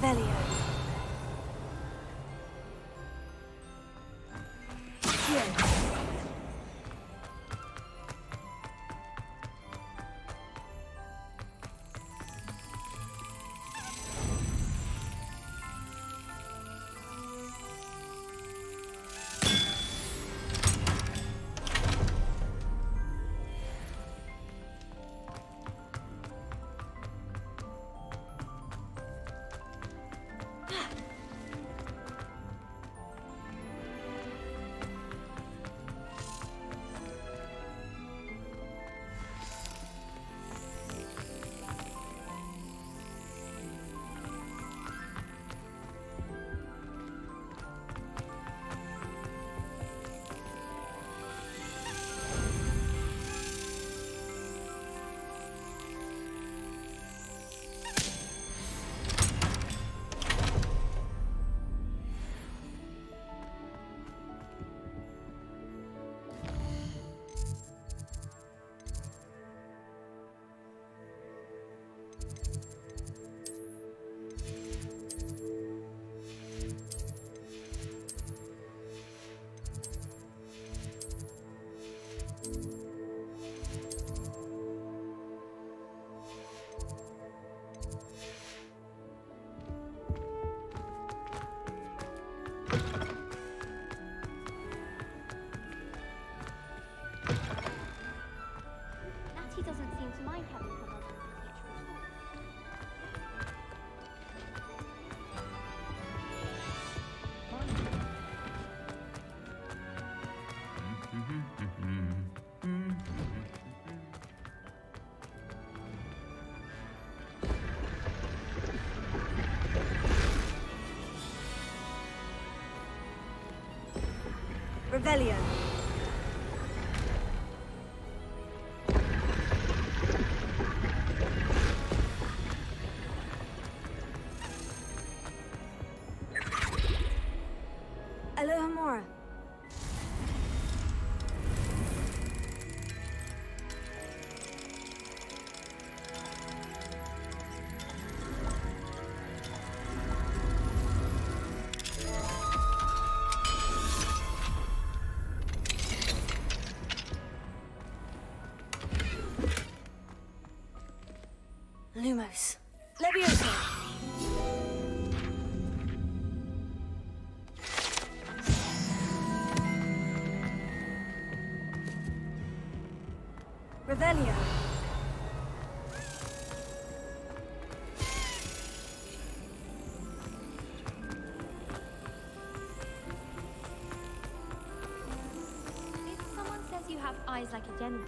Revelio. Revelio. Alohomora. Lumos. Leviosa. Revelio. If someone says you have eyes like a gem.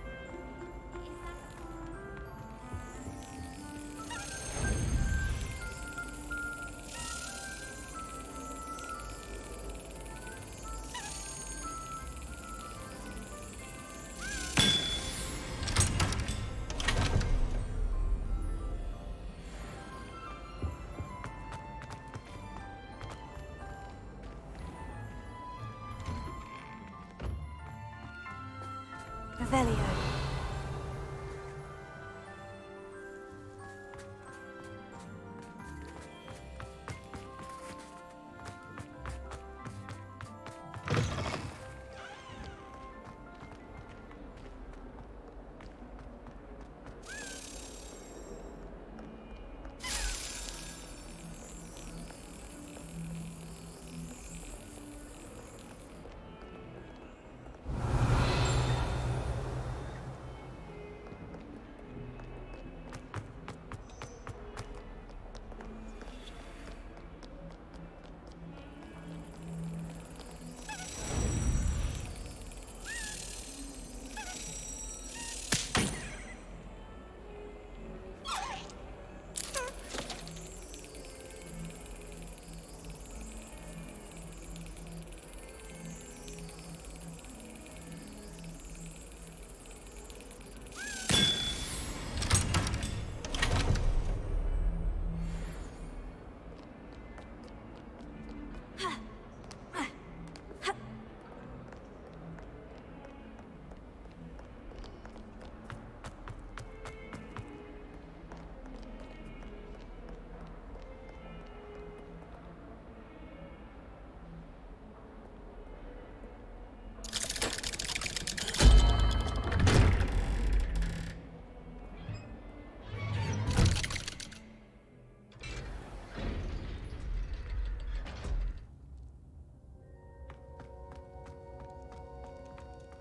Revelio.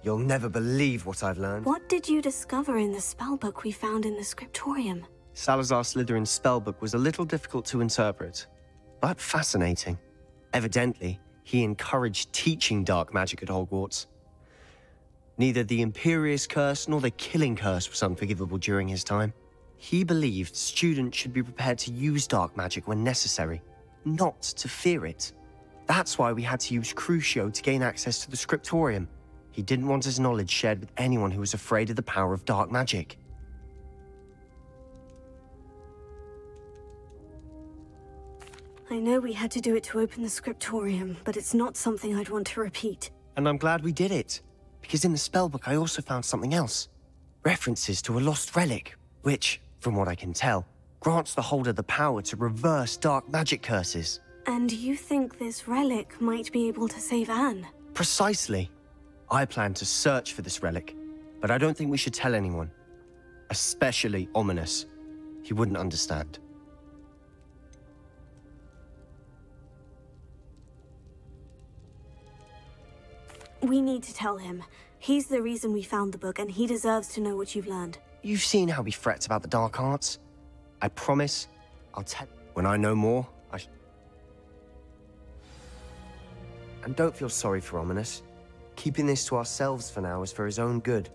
You'll never believe what I've learned. What did you discover in the spellbook we found in the scriptorium? Salazar Slytherin's spellbook was a little difficult to interpret, but fascinating. Evidently, he encouraged teaching dark magic at Hogwarts. Neither the Imperious Curse nor the Killing Curse was unforgivable during his time. He believed students should be prepared to use dark magic when necessary, not to fear it. That's why we had to use Crucio to gain access to the scriptorium. He didn't want his knowledge shared with anyone who was afraid of the power of dark magic. I know we had to do it to open the scriptorium, but it's not something I'd want to repeat. And I'm glad we did it, because in the spellbook I also found something else. References to a lost relic, which, from what I can tell, grants the holder the power to reverse dark magic curses. And you think this relic might be able to save Anne? Precisely. I plan to search for this relic, but I don't think we should tell anyone. Especially Ominous. He wouldn't understand. We need to tell him. He's the reason we found the book, and he deserves to know what you've learned. You've seen how he frets about the dark arts. I promise I'll tell when I know more. And don't feel sorry for Ominous. Keeping this to ourselves for now is for his own good.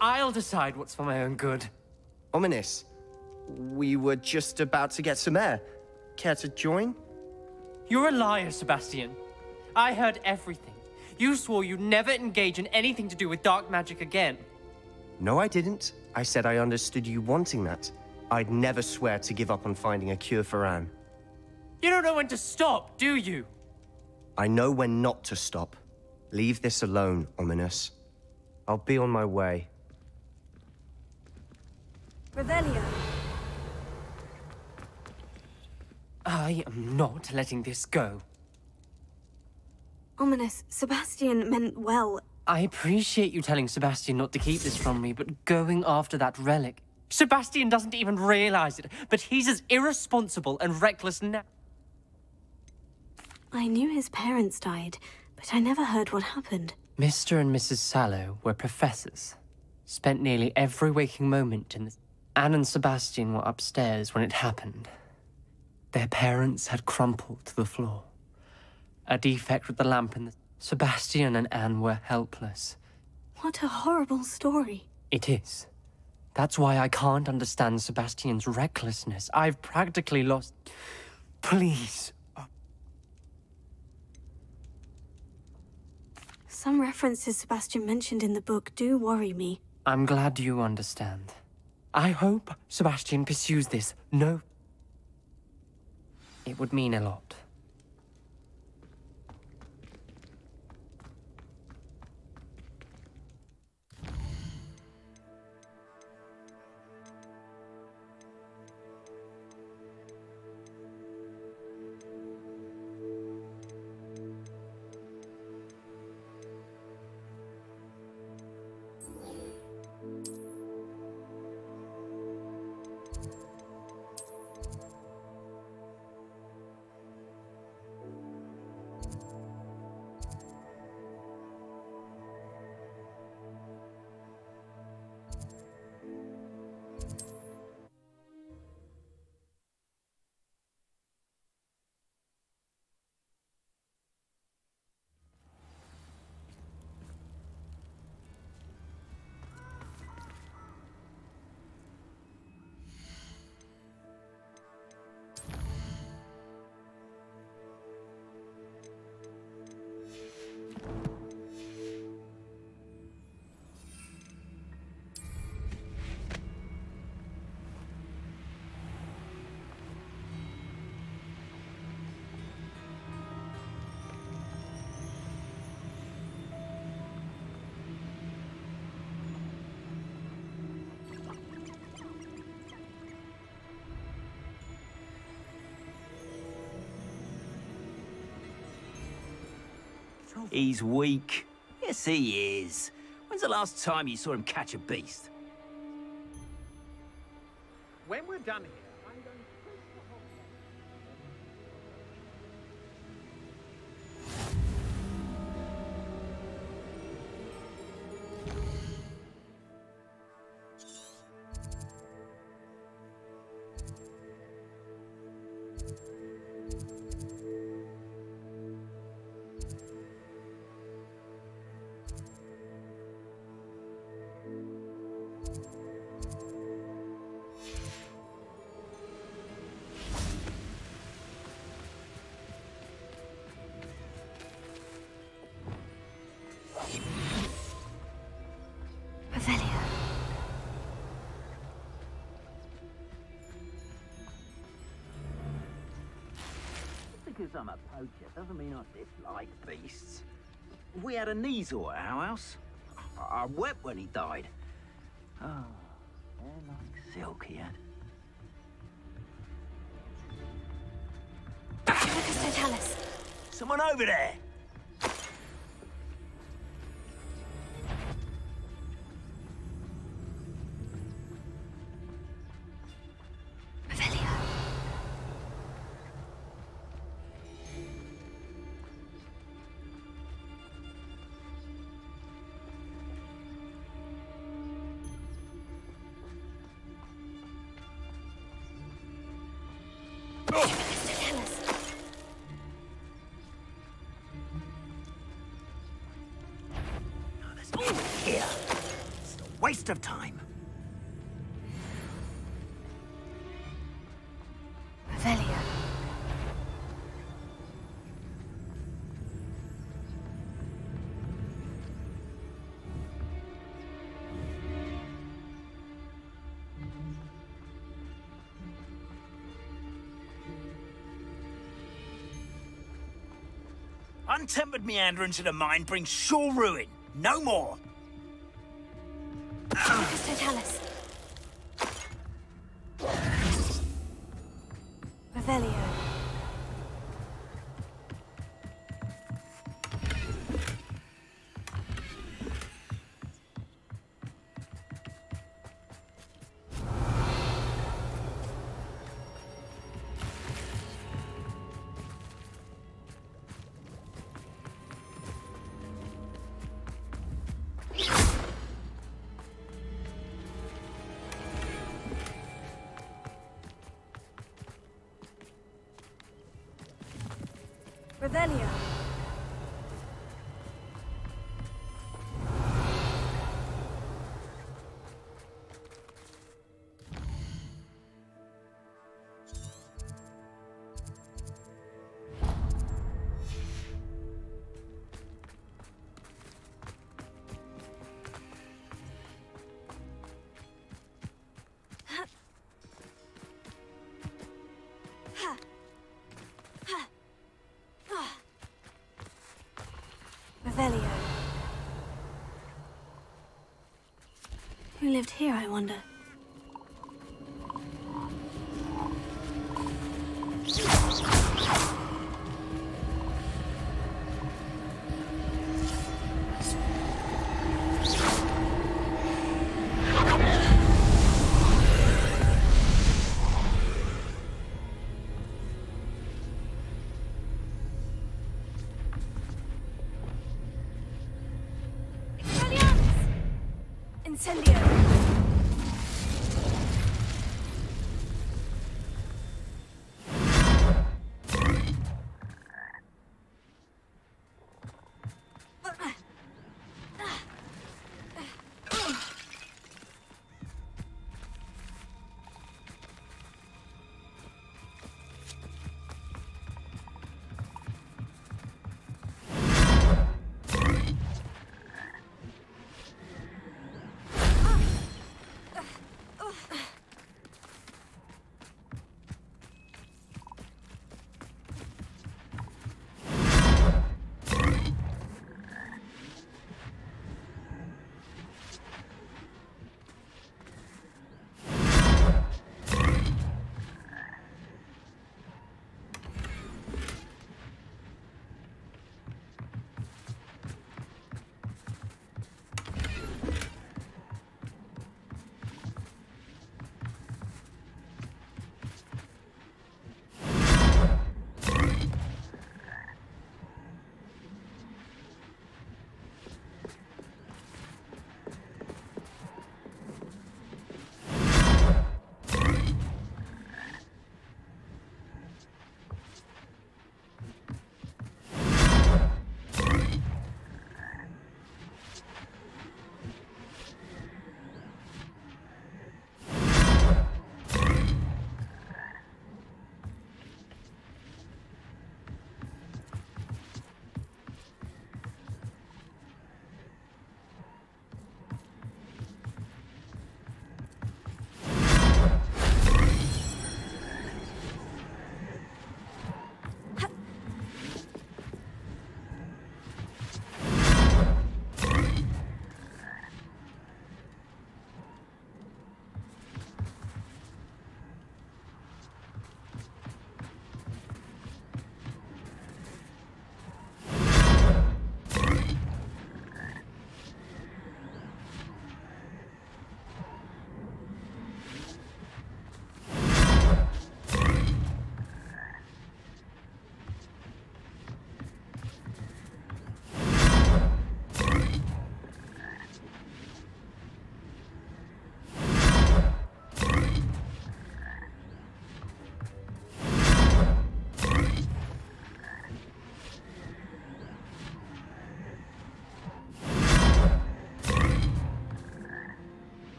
I'll decide what's for my own good. Ominous, we were just about to get some air. Care to join? You're a liar, Sebastian. I heard everything. You swore you'd never engage in anything to do with dark magic again. No, I didn't. I said I understood you wanting that. I'd never swear to give up on finding a cure for Anne. You don't know when to stop, do you? I know when not to stop. Leave this alone, Ominous. I'll be on my way. Revelio. I am not letting this go. Ominous, Sebastian meant well. I appreciate you telling Sebastian not to keep this from me, but going after that relic... Sebastian doesn't even realize it, but he's as irresponsible and reckless now. I knew his parents died, but I never heard what happened. Mr. and Mrs. Sallow were professors. Spent nearly every waking moment in the... Anne and Sebastian were upstairs when it happened. Their parents had crumpled to the floor. A defect with the lamp in the... Sebastian and Anne were helpless. What a horrible story. It is. That's why I can't understand Sebastian's recklessness. I've practically lost... Please. Some references Sebastian mentioned in the book do worry me. I'm glad you understand. I hope Sebastian pursues this. No. It would mean a lot. He's weak. Yes, he is. When's the last time you saw him catch a beast? When we're done here, I'm going to... because I'm a poacher doesn't mean I dislike beasts. We had a Kneazor at our house. I wept when he died. Oh, hair like silk he had. Totalis. Someone over there! Revelio. Totalis. Here. It's a waste of time. Revelio. Untempered meanderance of the mind brings sure ruin. No more. Totalis. Revelio. Revelio. Revelio. Who lived here, I wonder? Incendio!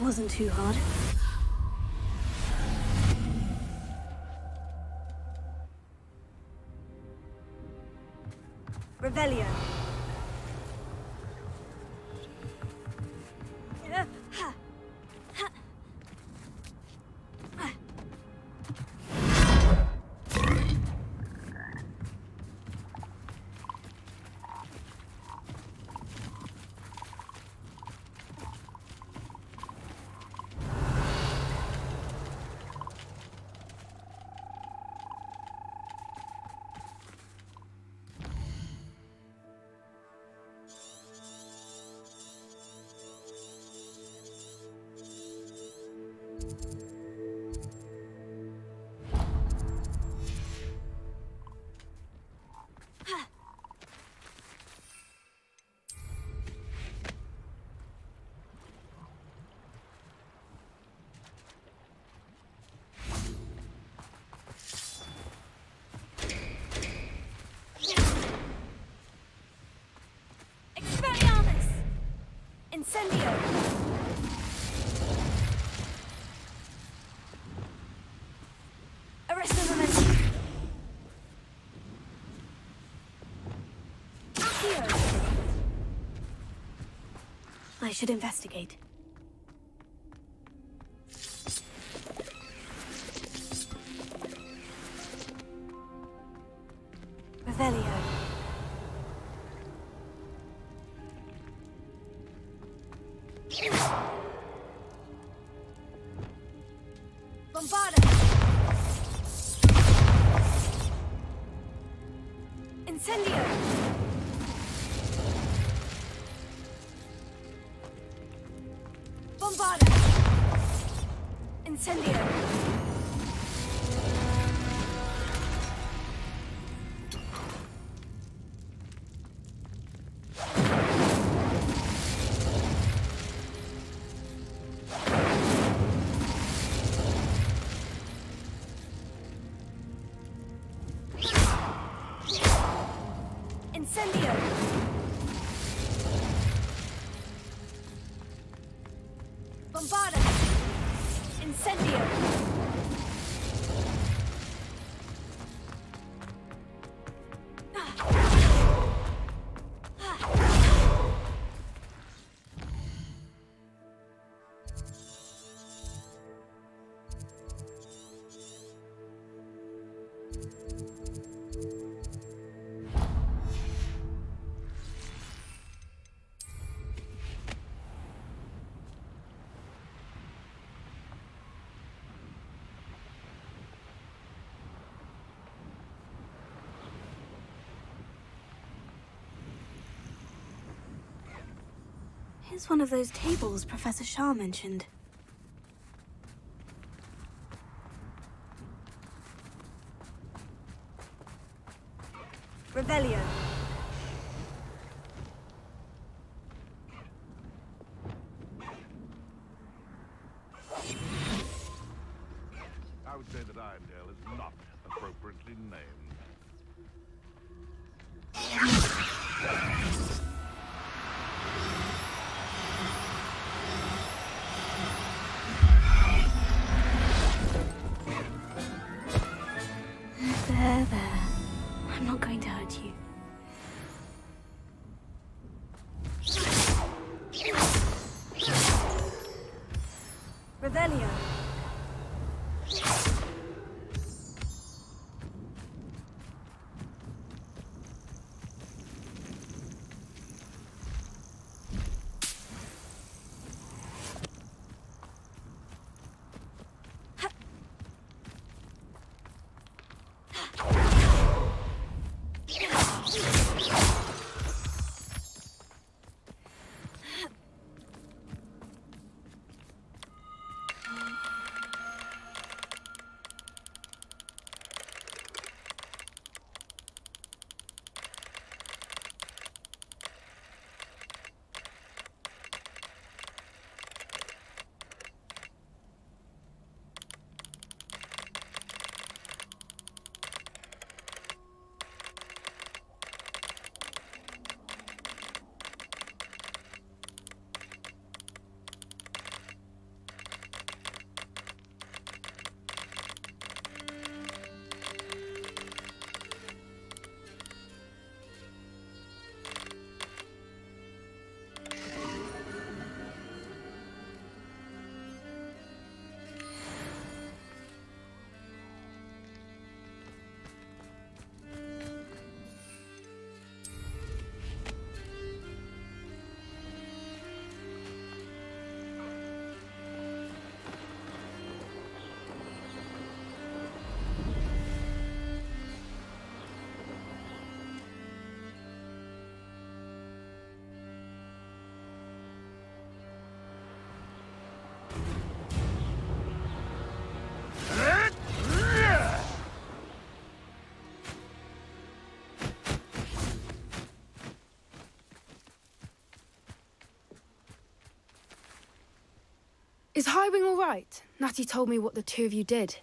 wasn't too hard. Revelio. Incendio! Arresto momentum! Accio! I should investigate. Revelio. Bombarda! Incendio! Bombarda! Incendio! Incendio! Bombarda! Incendio! Here's one of those tables Professor Shah mentioned. Revelio. I would say that Irondale is not appropriately named. There. I'm not going to hurt you. Revelio. Is Highwing all right? Natty told me what the two of you did.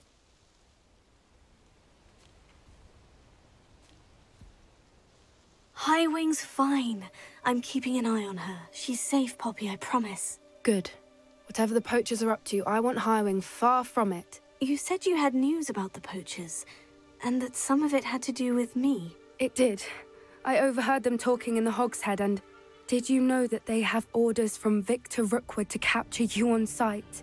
Highwing's fine. I'm keeping an eye on her. She's safe, Poppy, I promise. Good. Whatever the poachers are up to, I want Highwing far from it. You said you had news about the poachers, and that some of it had to do with me. It did. I overheard them talking in the Hogshead, and did you know that they have orders from Victor Rookwood to capture you on sight?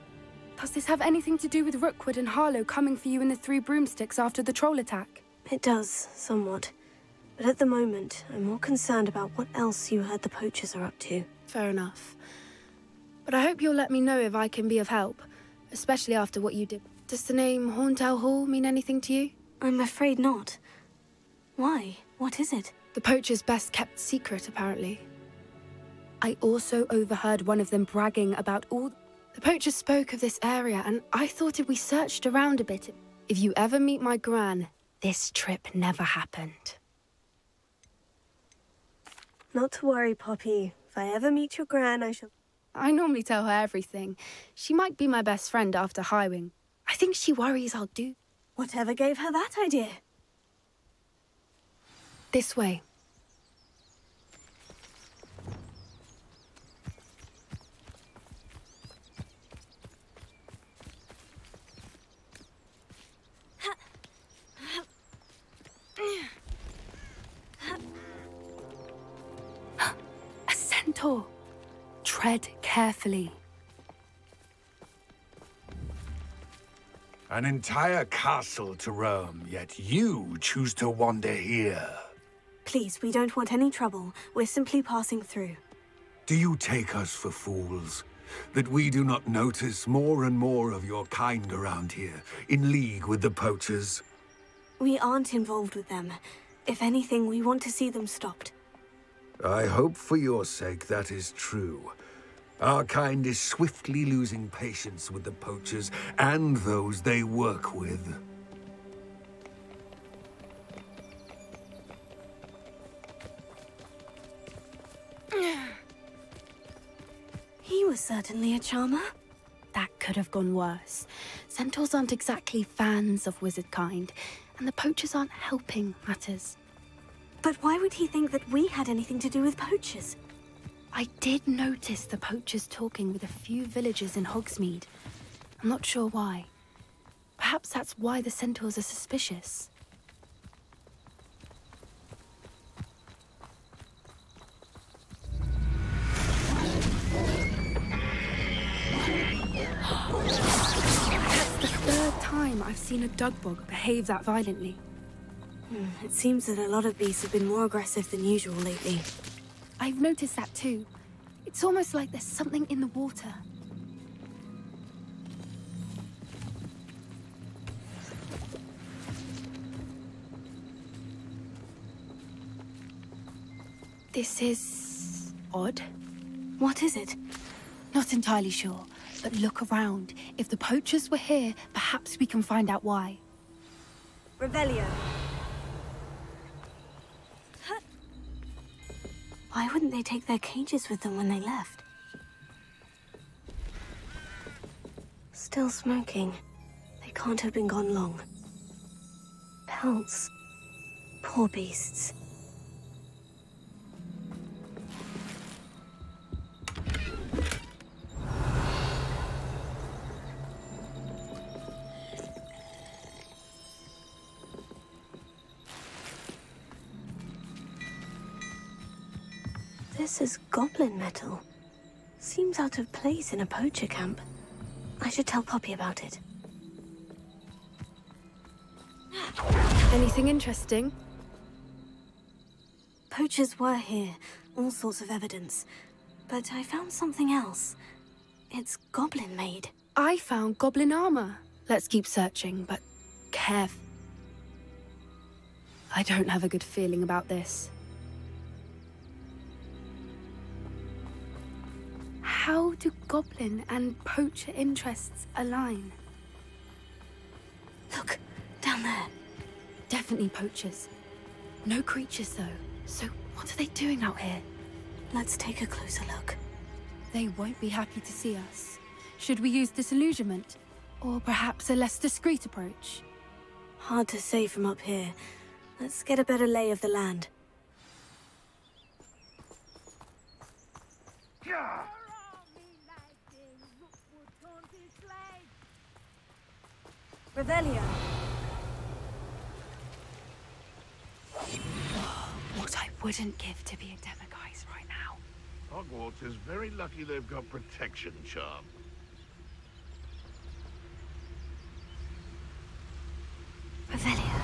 Does this have anything to do with Rookwood and Harlow coming for you in the Three Broomsticks after the troll attack? It does, somewhat. But at the moment, I'm more concerned about what else you heard the poachers are up to. Fair enough. But I hope you'll let me know if I can be of help, especially after what you did. Does the name Horntail Hall mean anything to you? I'm afraid not. Why? What is it? The poachers' best-kept secret, apparently. I also overheard one of them bragging about all... The poachers spoke of this area, and I thought if we searched around a bit... If you ever meet my gran, this trip never happened. Not to worry, Poppy. If I ever meet your gran, I shall... I normally tell her everything. She might be my best friend after Highwing. I think she worries I'll do... Whatever gave her that idea? This way. A centaur. Tread carefully. An entire castle to roam, yet you choose to wander here. Please, we don't want any trouble. We're simply passing through. Do you take us for fools? That we do not notice more and more of your kind around here, in league with the poachers? We aren't involved with them. If anything, we want to see them stopped. I hope for your sake that is true. Our kind is swiftly losing patience with the poachers and those they work with. He was certainly a charmer. That could have gone worse. Centaurs aren't exactly fans of wizard kind, and the poachers aren't helping matters. But why would he think that we had anything to do with poachers? I did notice the poachers talking with a few villagers in Hogsmeade. I'm not sure why. Perhaps that's why the centaurs are suspicious. That's the third time I've seen a dugbog behave that violently. It seems that a lot of beasts have been more aggressive than usual lately. I've noticed that too. It's almost like there's something in the water. This is... odd. What is it? Not entirely sure, but look around. If the poachers were here, perhaps we can find out why. Revelio. Why wouldn't they take their cages with them when they left? Still smoking. They can't have been gone long. Pelts. Poor beasts. This is goblin metal. Seems out of place in a poacher camp. I should tell Poppy about it. Anything interesting? Poachers were here, all sorts of evidence. But I found something else. It's goblin-made. I found goblin armor. Let's keep searching, but careful. I don't have a good feeling about this. How do goblin and poacher interests align? Look, down there. Definitely poachers. No creatures, though. So what are they doing out here? Let's take a closer look. They won't be happy to see us. Should we use disillusionment? Or perhaps a less discreet approach? Hard to say from up here. Let's get a better lay of the land. Revelio. What I wouldn't give to be a Demiguise right now. Hogwarts is very lucky they've got protection charm. Revelio.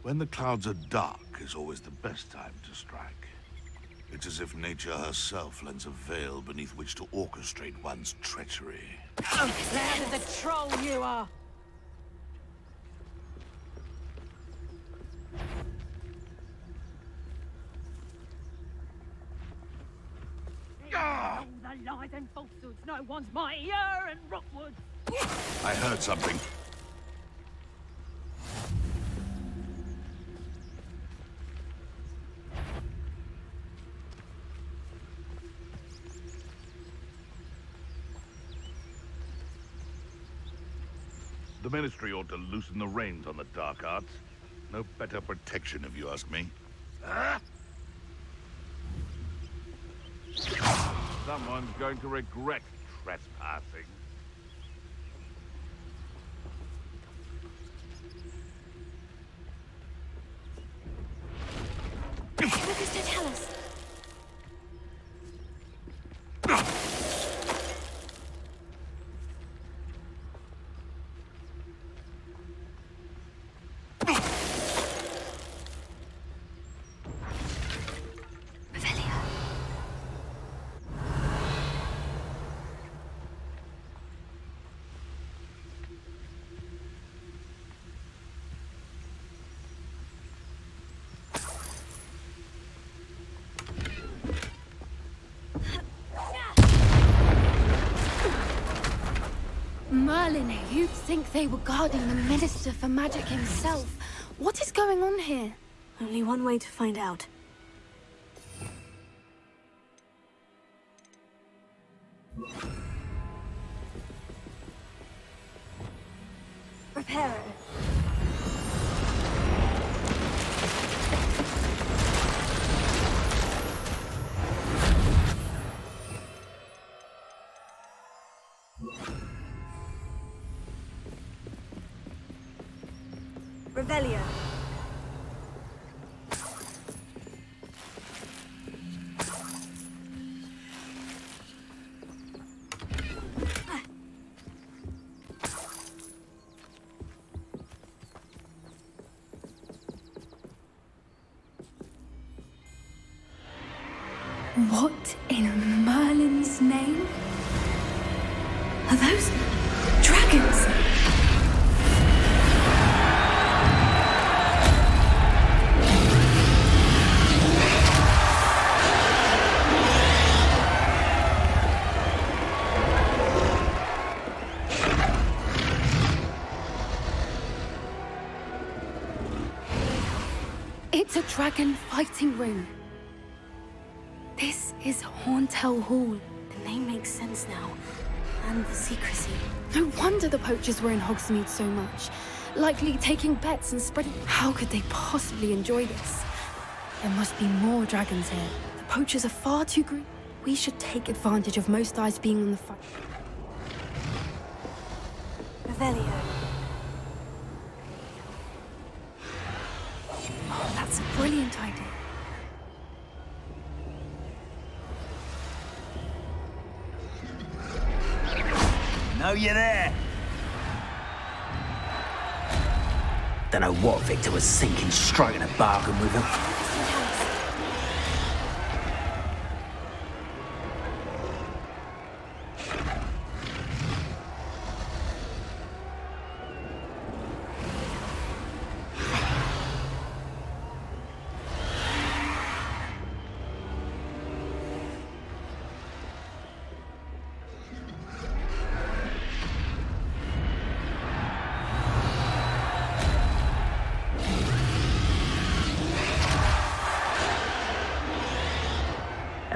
When the clouds are dark is always the best time to strike. It's as if nature herself lends a veil beneath which to orchestrate one's treachery. There the troll you are! All the lies and falsehoods, no one's mightier in Rookwood. I heard something. The Ministry ought to loosen the reins on the dark arts. No better protection, if you ask me. Someone's going to regret trespassing. What does it tell us? Merlin, you'd think they were guarding the Minister for Magic himself. What is going on here? Only one way to find out. Reparo. Revelio. What in Merlin's name? Are those dragons? It's a dragon fighting ring. This is Horntail Hall. The name makes sense now. And the secrecy. No wonder the poachers were in Hogsmeade so much. Likely taking bets and spreading... How could they possibly enjoy this? There must be more dragons here. The poachers are far too greedy. We should take advantage of most eyes being on the front. Revelio. Oh, that's a brilliant idea. Know you there? Don't know what Victor was thinking, striking a bargain with him.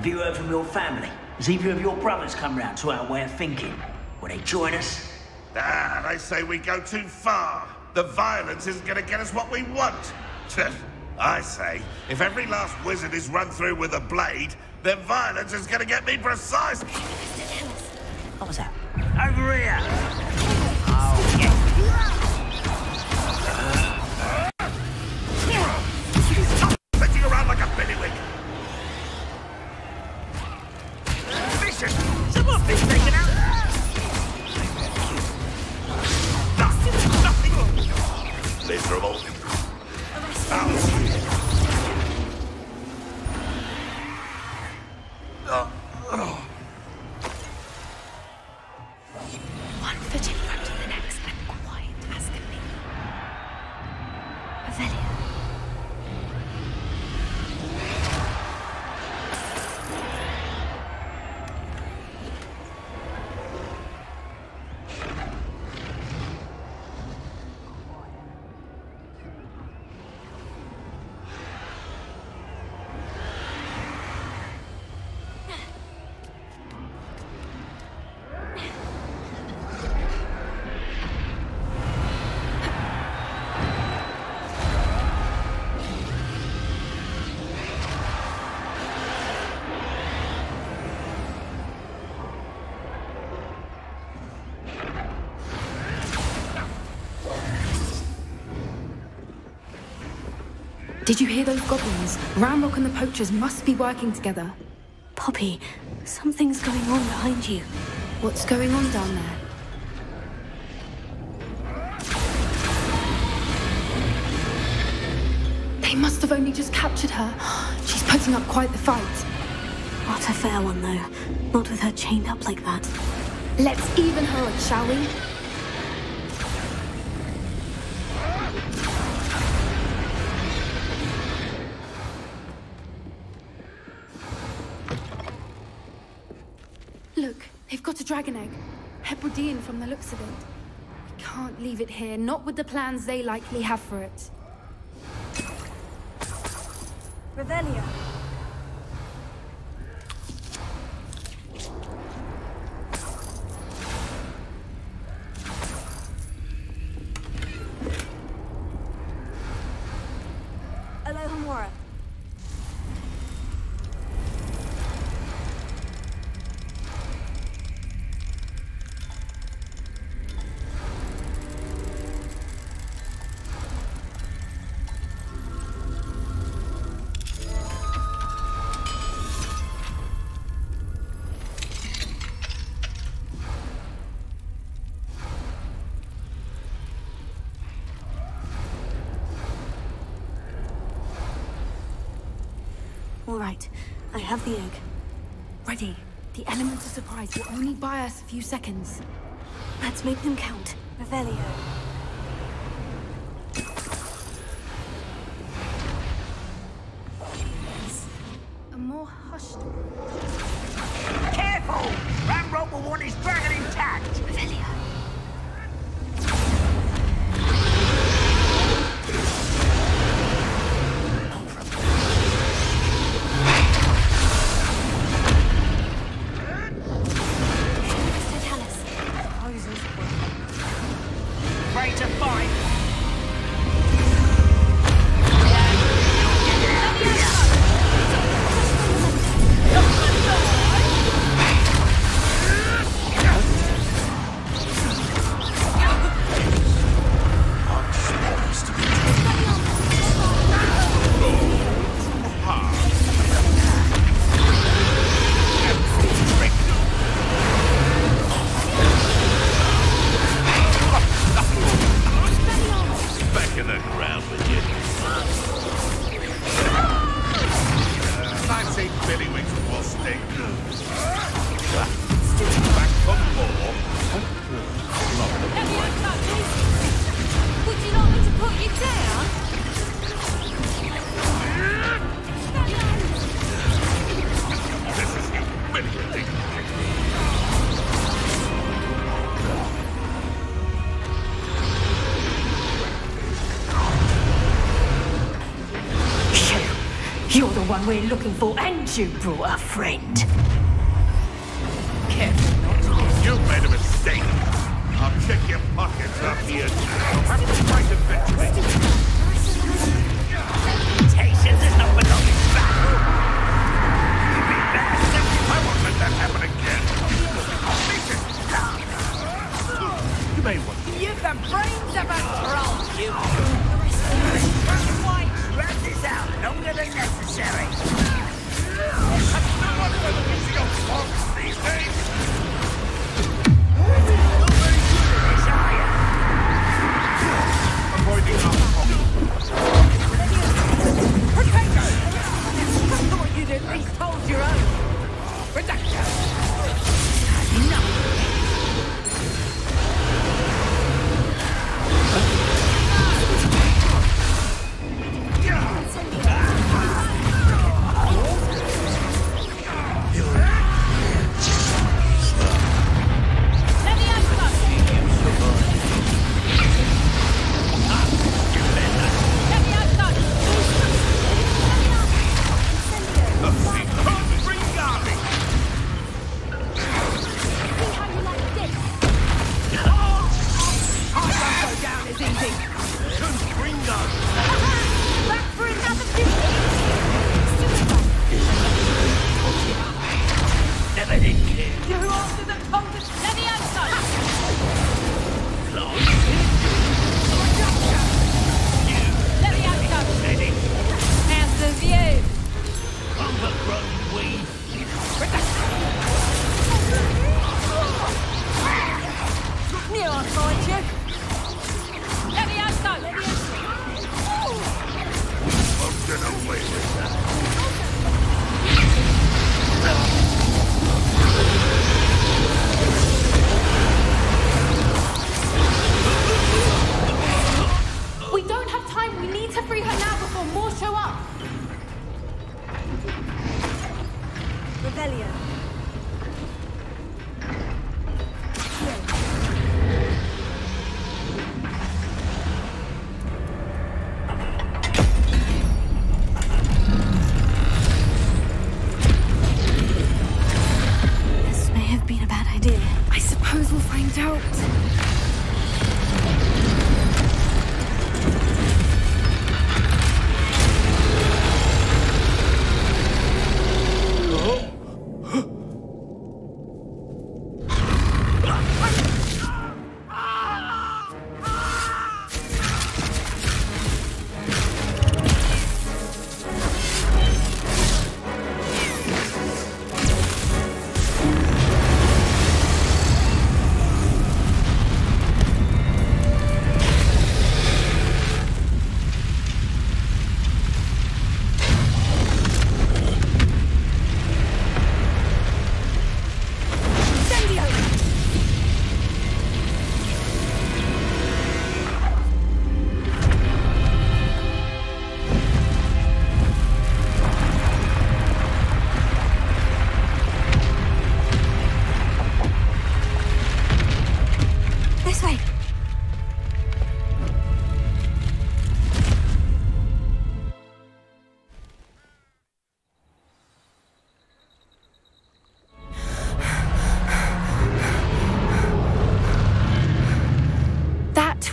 Have you heard from your family? Has either of your brothers come round to our way of thinking? Will they join us? Ah, they say we go too far. The violence isn't going to get us what we want. I say, if every last wizard is run through with a blade, then violence is going to get me precise. What was that? Over here! Oh, yeah. Stop fetching around like a billywig. Vicious! Someone's been taken out! Nothing! Miserable. One foot in front of the next and quiet as can be. Revelio. Did you hear those goblins? Ramrock and the poachers must be working together. Poppy, something's going on behind you. What's going on down there? They must have only just captured her. She's putting up quite the fight. Not a fair one, though. Not with her chained up like that. Let's even her up, shall we? Look, they've got a dragon egg. Hebridean from the looks of it. We can't leave it here, not with the plans they likely have for it. Revelio. Alohomora. All right, I have the egg. Ready. The elements of surprise will only buy us a few seconds. Let's make them count. Revelio. A more hushed... Careful! Ramrock will want his dragon intact! Revelio. Ready to fight! You're the one we're looking for, and you brought a friend. Careful not to get... You've made a mistake. I'll check your pockets after you. You'll have to fight eventually. Patience is not belonging back. You'll be best. I won't let that happen again. You may want to. You've the brains of a troll, you. Why drag this out longer than necessary? That's no one for the musical folks these days. Yes, are you? Avoiding alcohol. Potato! I thought you'd at least hold your own. Reduction. Enough.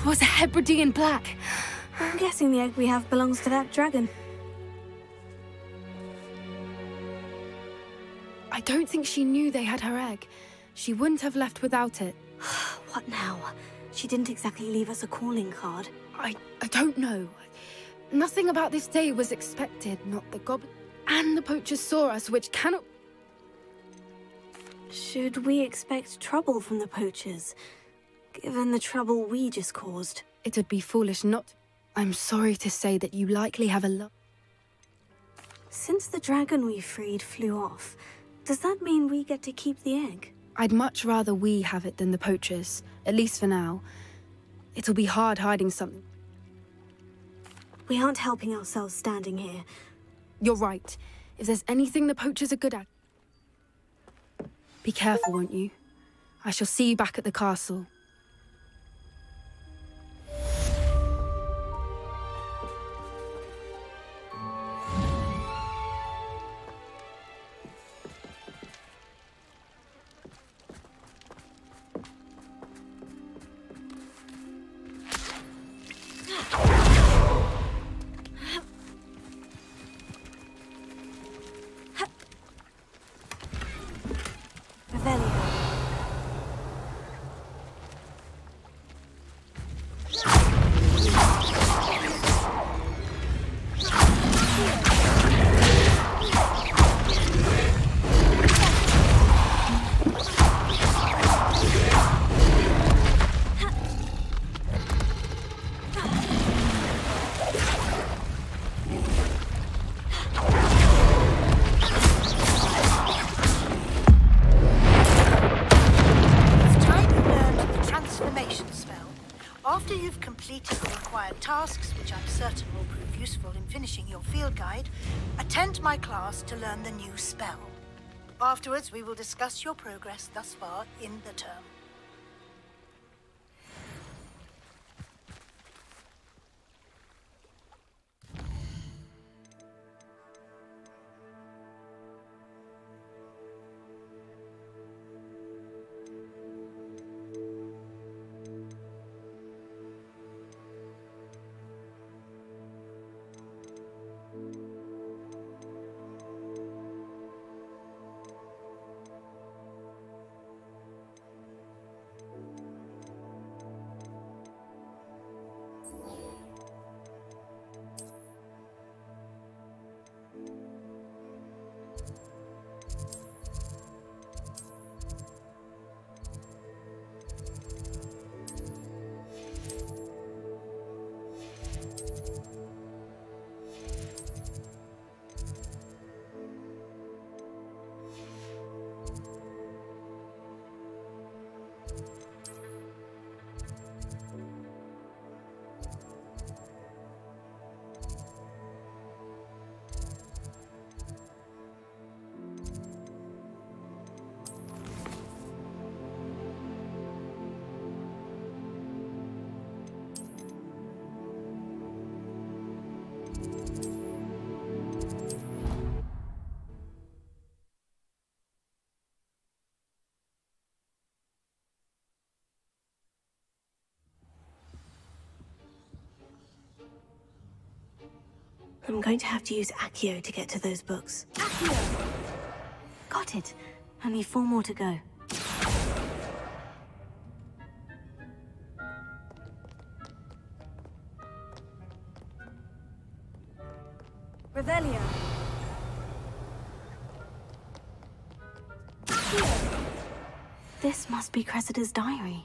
Was a Hebridean black. I'm guessing the egg we have belongs to that dragon. I don't think she knew they had her egg. She wouldn't have left without it. What now? She didn't exactly leave us a calling card. I don't know. Nothing about this day was expected, not the goblin. And the poachers saw us, which cannot... Should we expect trouble from the poachers? Given the trouble we just caused. It would be foolish not. I'm sorry to say that you likely have a lot. Since the dragon we freed flew off, does that mean we get to keep the egg? I'd much rather we have it than the poachers, at least for now. It'll be hard hiding something. We aren't helping ourselves standing here. You're right. If there's anything the poachers are good at... Be careful, won't you? I shall see you back at the castle. required tasks, which I'm certain will prove useful in finishing your field guide, attend my class to learn the new spell. Afterwards, we will discuss your progress thus far in the term. I'm going to have to use Accio to get to those books. Accio! Got it. Only 4 more to go. Revelio. Accio! This must be Cressida's diary.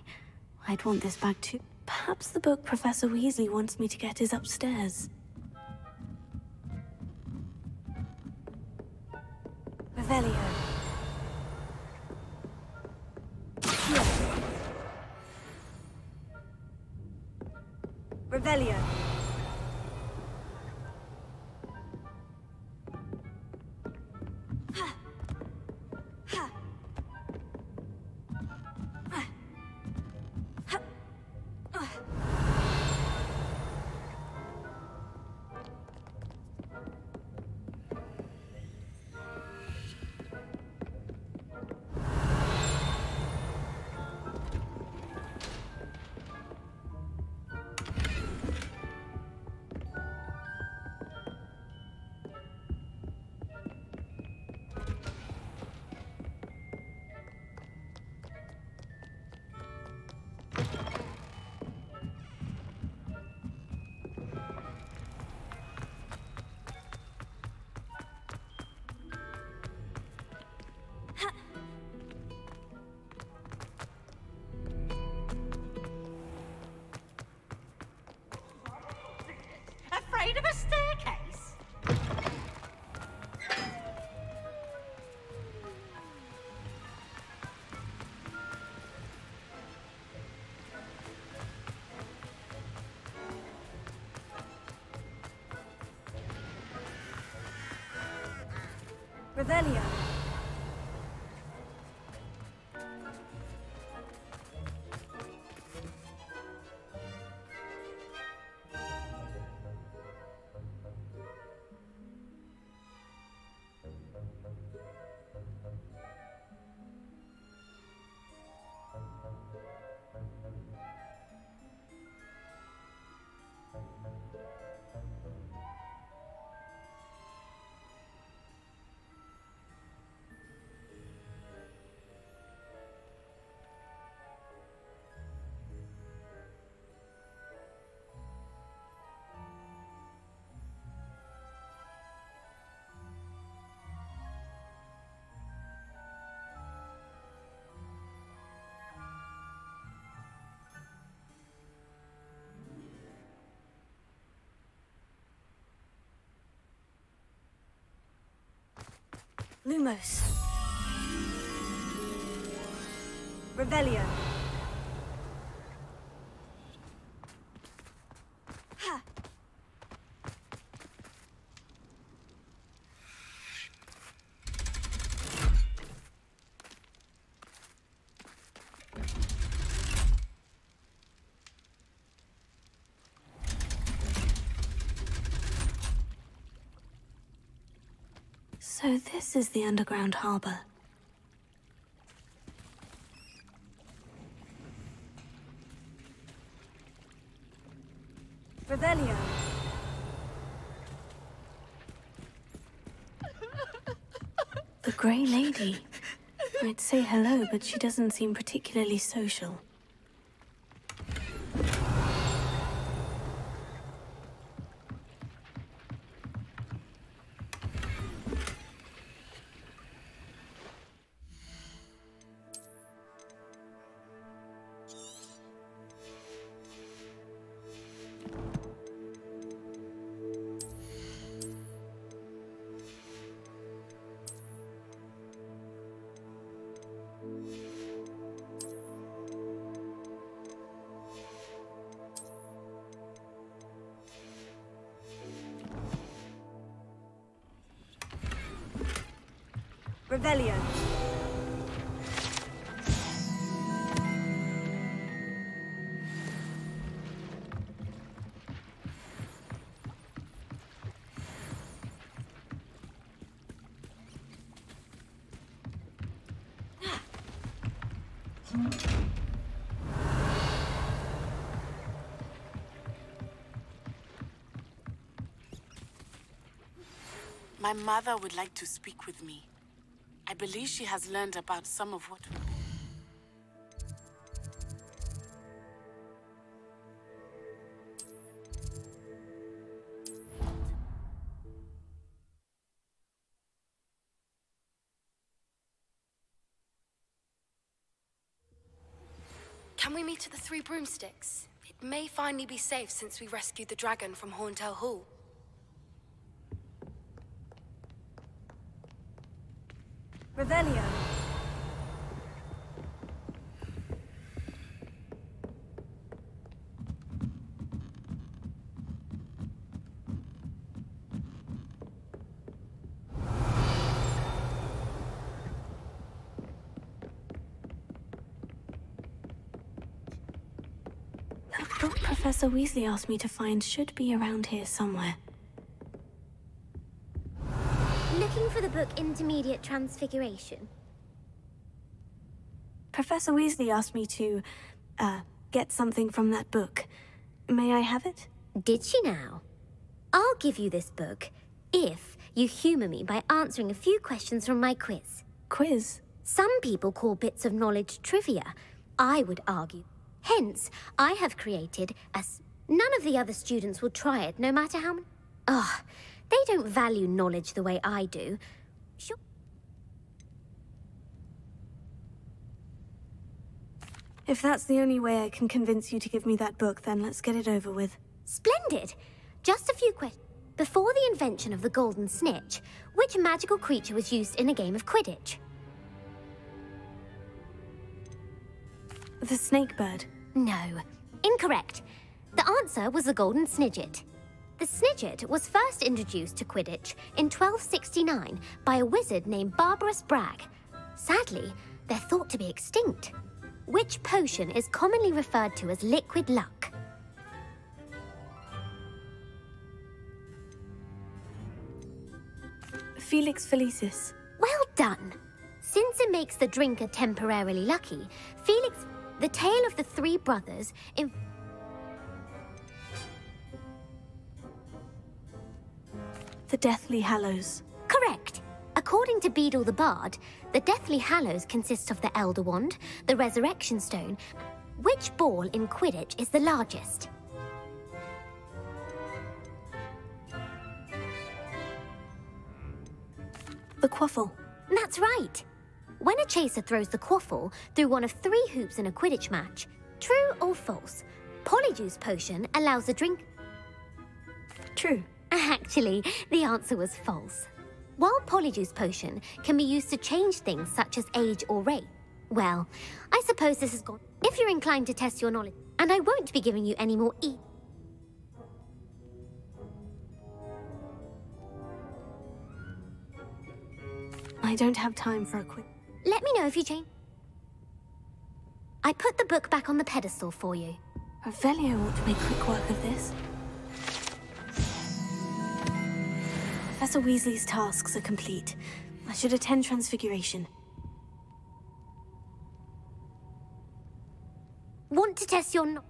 I'd want this back too. Perhaps the book Professor Weasley wants me to get is upstairs. Revelio. Revelio. Afraid of a staircase? Revelio. Lumos. Revelio. So this is the underground harbor. Revelio. The Grey Lady. I'd say hello, but she doesn't seem particularly social. Revelio. My mother would like to speak with me. I believe she has learned about some of what we... Can we meet at the Three Broomsticks? It may finally be safe since we rescued the dragon from Horntail Hall. Revelio. That book Professor Weasley asked me to find should be around here somewhere. Looking for the book Intermediate Transfiguration? Professor Weasley asked me to, get something from that book. May I have it? Did she now? I'll give you this book if you humor me by answering a few questions from my quiz. Quiz? Some people call bits of knowledge trivia. I would argue. Hence, I have created none of the other students will try it, no matter how many... Ugh, they don't value knowledge the way I do. Sure. If that's the only way I can convince you to give me that book, then let's get it over with. Splendid! Just a few questions. Before the invention of the golden snitch, which magical creature was used in a game of Quidditch? The snake bird. No. Incorrect. The answer was the golden snidget. The snidget was first introduced to Quidditch in 1269 by a wizard named Barbarous Bragg. Sadly, they're thought to be extinct. Which potion is commonly referred to as liquid luck? Felix Felicis. Well done. Since it makes the drinker temporarily lucky, Felix... The tale of the three brothers in... The Deathly Hallows. Correct. According to Beedle the Bard, the Deathly Hallows consists of the Elder Wand, the Resurrection Stone. Which ball in Quidditch is the largest? The Quaffle. That's right. When a chaser throws the quaffle through one of 3 hoops in a Quidditch match, true or false, Polyjuice Potion allows the drink... True. Actually, the answer was false. While Polyjuice Potion can be used to change things such as age or race, well, I suppose this has gone... If you're inclined to test your knowledge, and I won't be giving you any more I don't have time for a quick... Let me know if you change. I put the book back on the pedestal for you. Revelio ought to make quick work of this. Professor Weasley's tasks are complete. I should attend Transfiguration. Want to test your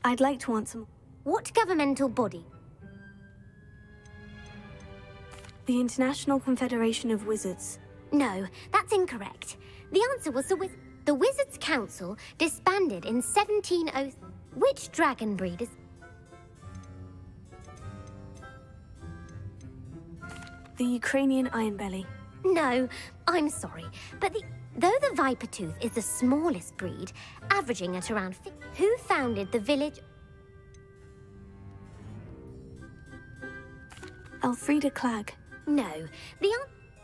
I'd like to answer more. What governmental body? The International Confederation of Wizards. No, that's incorrect. The answer was the Wizards' Council disbanded in 1703. Which dragon breed is... The Ukrainian Ironbelly. No, I'm sorry, but though the Vipertooth is the smallest breed, averaging at around 50, who founded the village? Elfrida Clegg. No,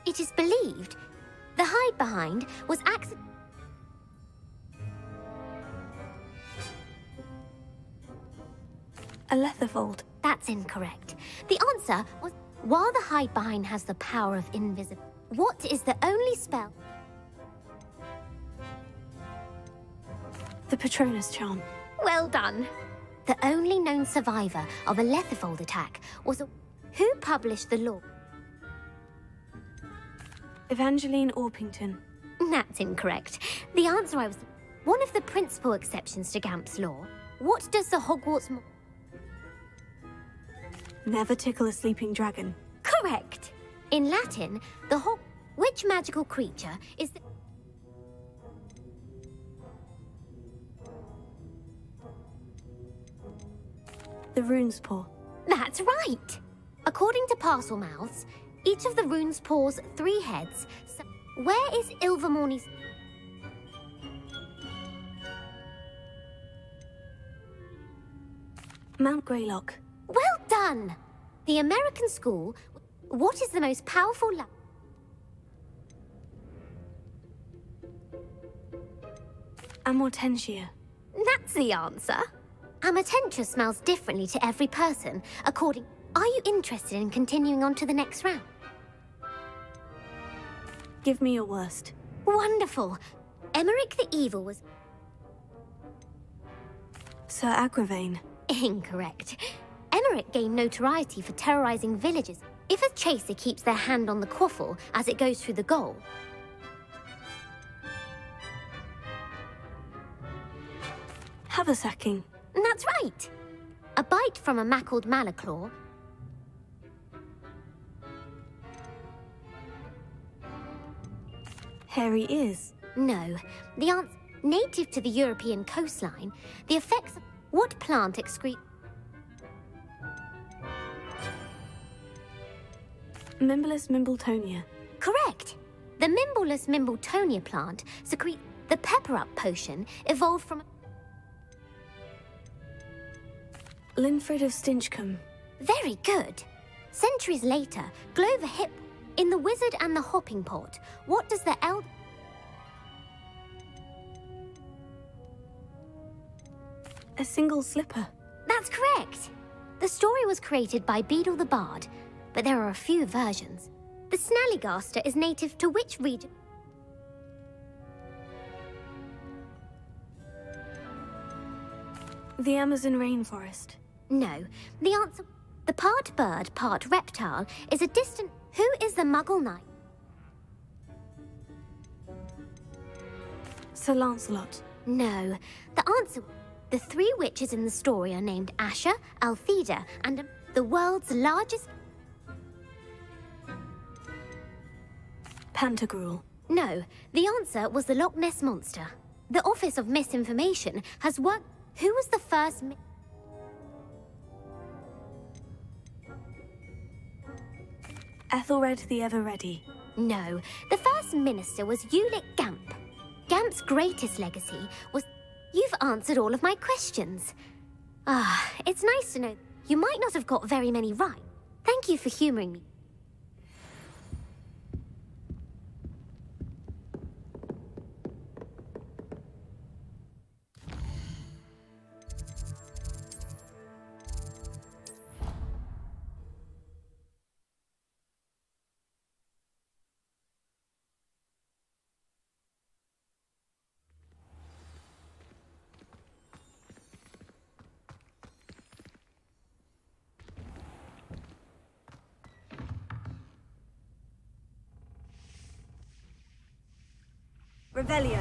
it is believed the hide behind was accident. A Letherfold. That's incorrect. The answer was, while the hide behind has the power of invisibility, what is the only spell? The Patronus Charm. Well done. The only known survivor of a Letherfold attack was who published the law? Evangeline Orpington. That's incorrect. The answer was one of the principal exceptions to Gamp's law. What does the Hogwarts... Never tickle a sleeping dragon. Correct. In Latin, which magical creature is the... The Rune's Paw. That's right. According to Parselmouths, each of the Rune's Paw's 3 heads... Where is Ilvermorny's... Mount Greylock. Well done! The American school... What is the most powerful Amortentia. That's the answer. Amortentia smells differently to every person, according... Are you interested in continuing on to the next round? Give me your worst. Wonderful. Emmerich the Evil was... Sir Agravain. Incorrect. Emmerich gained notoriety for terrorizing villages. If a chaser keeps their hand on the quaffle as it goes through the goal... Haversacking. That's right. A bite from a mackled malaclaw... Hairy ears. No. The answer... Native to the European coastline, the effects of... What plant excrete... Mimblelus Mimbletonia. Correct. The Mimblelus Mimbletonia plant secrete... The pepper-up potion evolved from... Linfred of Stinchcombe. Very good. Centuries later, Glover Hip... In The Wizard and the Hopping Pot, what does the elder... A single slipper. That's correct. The story was created by Beadle the Bard, but there are a few versions. The Snallygaster is native to which region? The Amazon rainforest. No. The answer... The part bird, part reptile is a distant... Who is the Muggle Knight? Sir Lancelot. No. The answer... The 3 witches in the story are named Asher, Altheda, and the world's largest... Pantagruel. No. The answer was the Loch Ness Monster. The Office of Misinformation has worked... Who was the first... Ethelred the Ever-Ready. No. The first minister was Ulick Gamp. Gamp's greatest legacy was... You've answered all of my questions. Ah, it's nice to know you might not have got very many right. Thank you for humouring me. Revelio.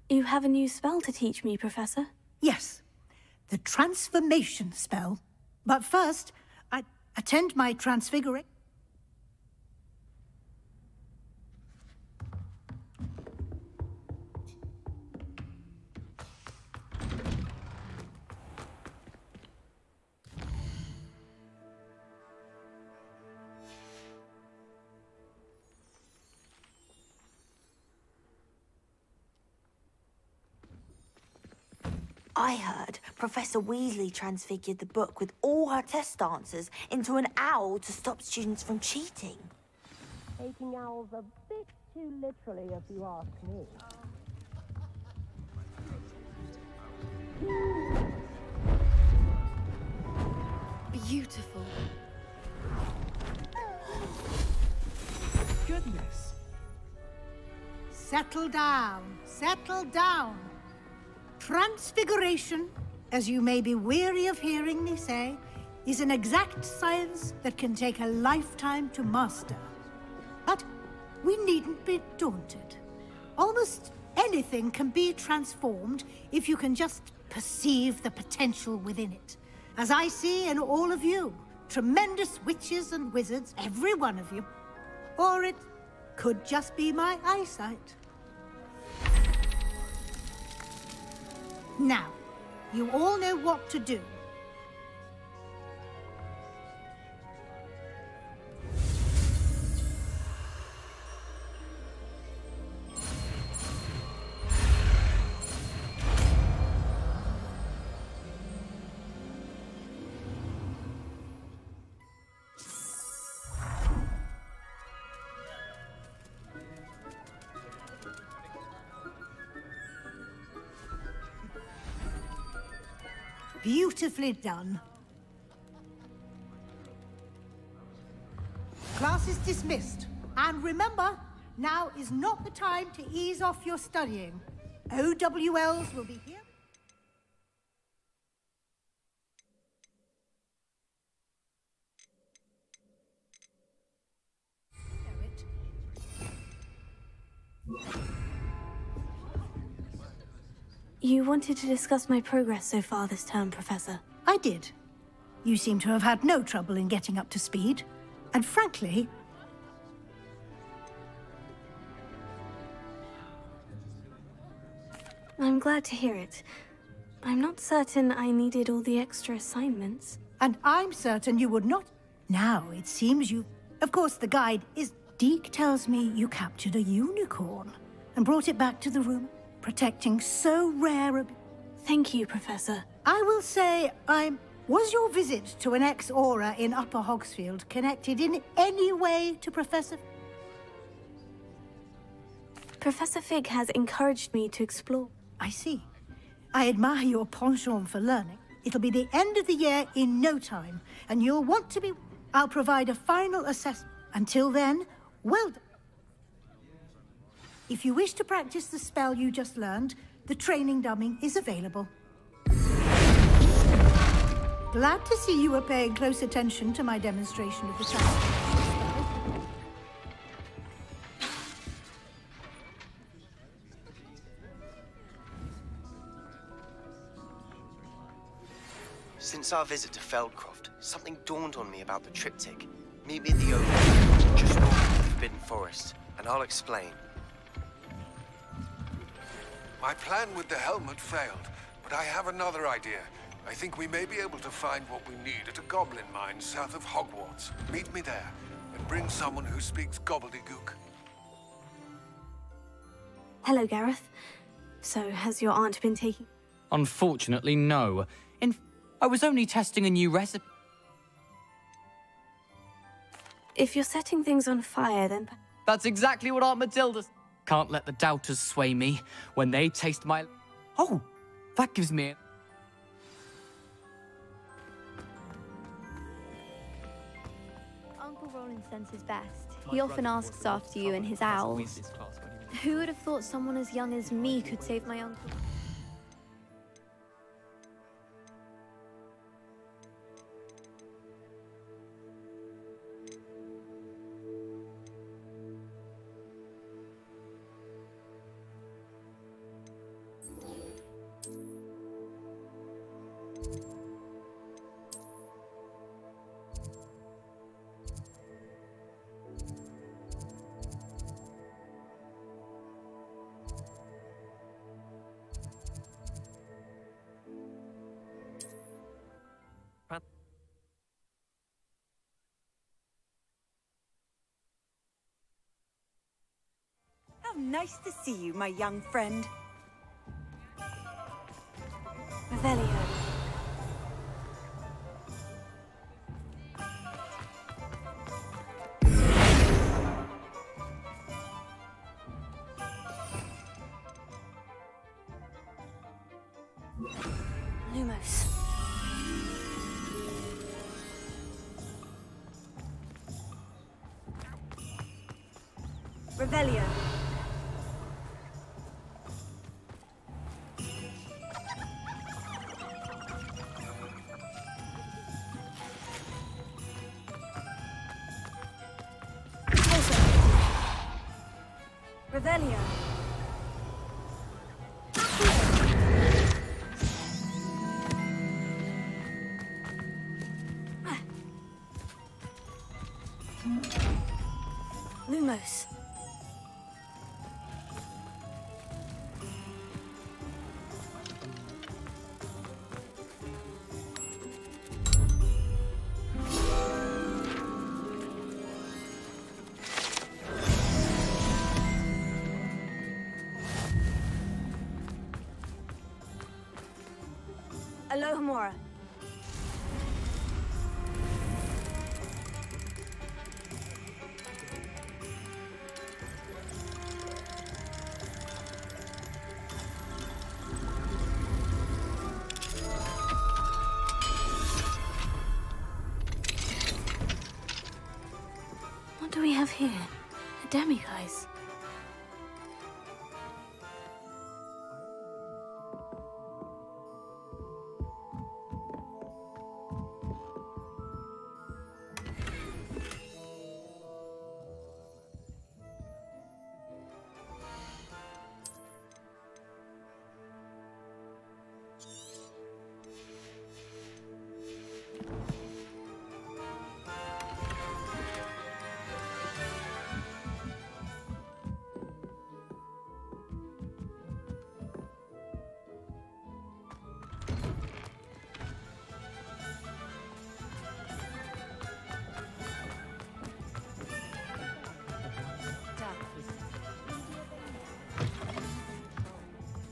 You have a new spell to teach me, Professor? Yes, the transformation spell. But first, I attend my transfiguring. I heard Professor Weasley transfigured the book with all her test answers into an owl to stop students from cheating. Taking owls a bit too literally, if you ask me. Beautiful. Goodness. Settle down. Settle down. Transfiguration, as you may be weary of hearing me say, is an exact science that can take a lifetime to master. But we needn't be daunted. Almost anything can be transformed if you can just perceive the potential within it. As I see in all of you, tremendous witches and wizards, every one of you. Or it could just be my eyesight. Now, you all know what to do. Beautifully done. Class is dismissed. And remember, now is not the time to ease off your studying. OWLs will be here. You wanted to discuss my progress so far this term, Professor. I did. You seem to have had no trouble in getting up to speed. And frankly... I'm glad to hear it. I'm not certain I needed all the extra assignments. And I'm certain you would not. Now, it seems you... Of course, the guide is... Deke tells me you captured a unicorn and brought it back to the room, protecting so rare a... Thank you, Professor. I will say Was your visit to an ex-aura in Upper Hogsfield connected in any way to Professor... Professor Fig has encouraged me to explore. I see. I admire your penchant for learning. It'll be the end of the year in no time, and you'll want to be... I'll provide a final assessment. Until then, well done. If you wish to practice the spell you just learned, the training dummy is available. Glad to see you were paying close attention to my demonstration of the transformation spell. Since our visit to Feldcroft, something dawned on me about the triptych. Meet me at the open, just north of the Forbidden Forest, and I'll explain. My plan with the helmet failed, but I have another idea. I think we may be able to find what we need at a goblin mine south of Hogwarts. Meet me there, and bring someone who speaks gobbledygook. Hello, Gareth. So, has your aunt been taking... Unfortunately, no. I was only testing a new recipe. If you're setting things on fire, then... That's exactly what Aunt Matilda's... Can't let the doubters sway me when they taste my... Oh, that gives me... Uncle Roland sends his best. He often asks after you and his owls. Who would have thought someone as young as me could save my uncle? Nice to see you, my young friend. Revelio. Lumos. Revelio. Revelio. Lumos. Alohomora. What do we have here? A demiguise.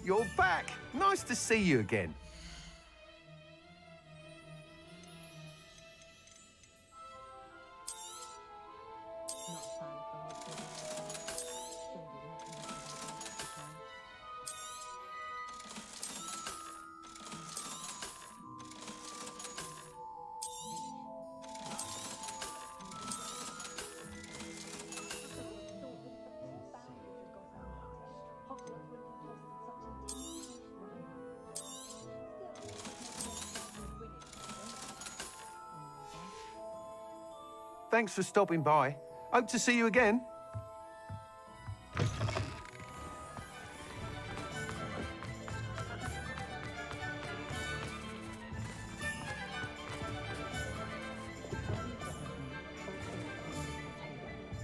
You're back. Nice to see you again. Thanks for stopping by. Hope to see you again.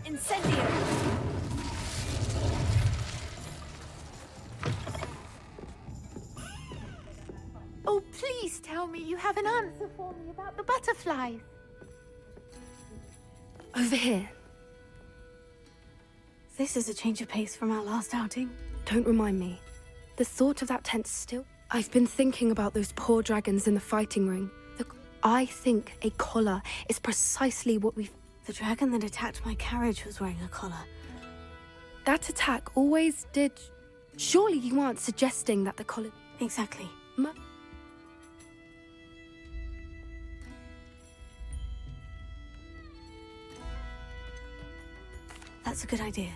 Incendio. Oh, please tell me you have an answer for me about the butterflies. Over here. This is a change of pace from our last outing. Don't remind me. The thought of that tent still... I've been thinking about those poor dragons in the fighting ring. I think a collar is precisely what we've... The dragon that attacked my carriage was wearing a collar. That attack always did... Surely you aren't suggesting that the collar... Exactly. That's a good idea.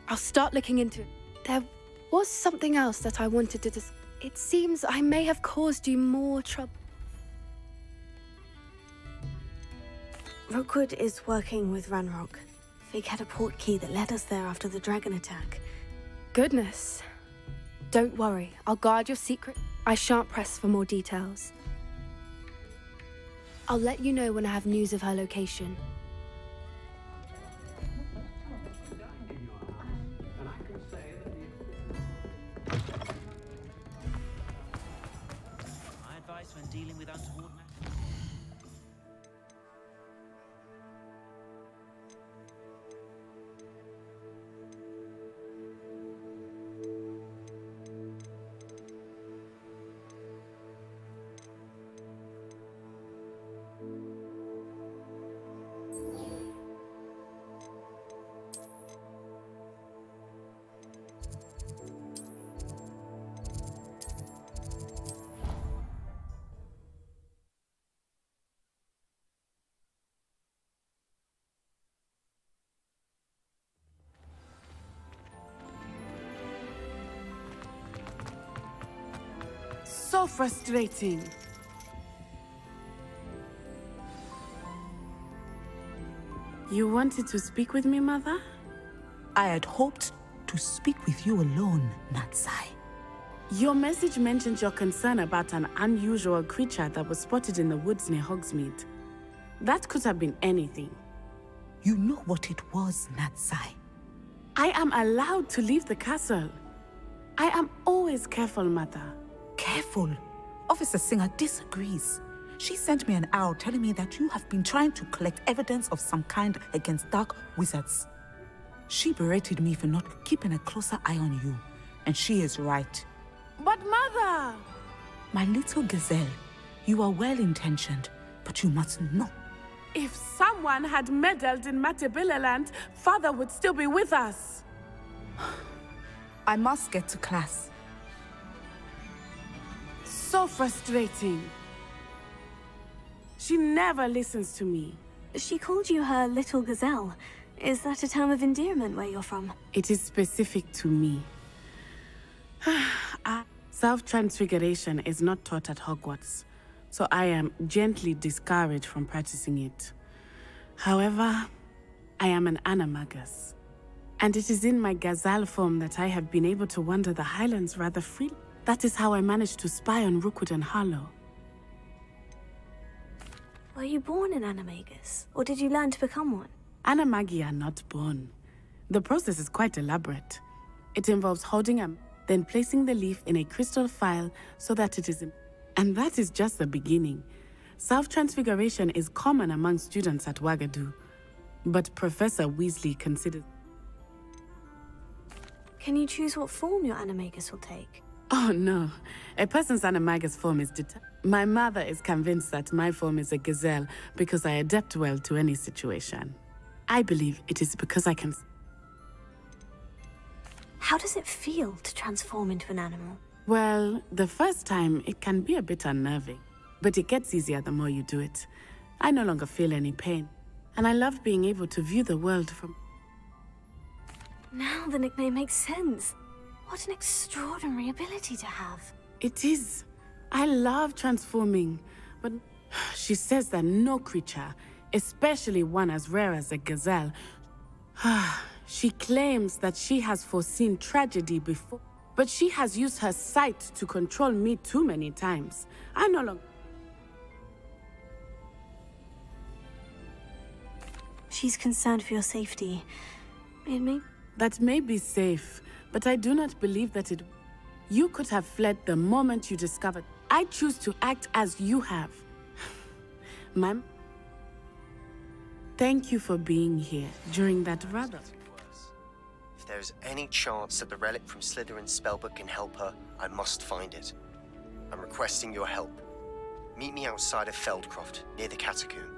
I'll start looking into it. There was something else that I wanted to discuss. It seems I may have caused you more trouble. Rookwood is working with Ranrock. Fig had a port key that led us there after the dragon attack. Goodness. Don't worry, I'll guard your secret. I shan't press for more details. I'll let you know when I have news of her location. When dealing with untoward matters. So frustrating. You wanted to speak with me, Mother? I had hoped to speak with you alone, Natsai. Your message mentioned your concern about an unusual creature that was spotted in the woods near Hogsmeade. That could have been anything. You know what it was, Natsai. I am allowed to leave the castle. I am always careful, Mother. Careful? Officer Singer disagrees. She sent me an owl telling me that you have been trying to collect evidence of some kind against dark wizards. She berated me for not keeping a closer eye on you, and she is right. But Mother! My little gazelle, you are well-intentioned, but you must know. If someone had meddled in Matabeleland, Father would still be with us. I must get to class. So frustrating. She never listens to me. She called you her little gazelle. Is that a term of endearment where you're from? It is specific to me. Self-transfiguration is not taught at Hogwarts, so I am gently discouraged from practicing it. However, I am an animagus, and it is in my gazelle form that I have been able to wander the Highlands rather freely. That is how I managed to spy on Rookwood and Harlow. Were you born an animagus, or did you learn to become one? Animagi are not born. The process is quite elaborate. It involves holding a, then placing the leaf in a crystal phial so that it is in. And that is just the beginning. Self-transfiguration is common among students at Wagadu, but Professor Weasley considers. Can you choose what form your animagus will take? Oh no, a person's animagus form is My mother is convinced that my form is a gazelle because I adapt well to any situation. I believe it is because I can. How does it feel to transform into an animal? Well, the first time it can be a bit unnerving, but it gets easier the more you do it. I no longer feel any pain, and I love being able to view the world from. Now the nickname makes sense. What an extraordinary ability to have. It is. I love transforming, but she says that no creature, especially one as rare as a gazelle, she claims that she has foreseen tragedy before, but she has used her sight to control me too many times. I no longer... She's concerned for your safety. It may... That may be safe, but I do not believe that it... You could have fled the moment you discovered. I choose to act as you have. Ma'am, thank you for being here during that rather... If there's any chance that the relic from Slytherin's spellbook can help her, I must find it. I'm requesting your help. Meet me outside of Feldcroft, near the Catacomb.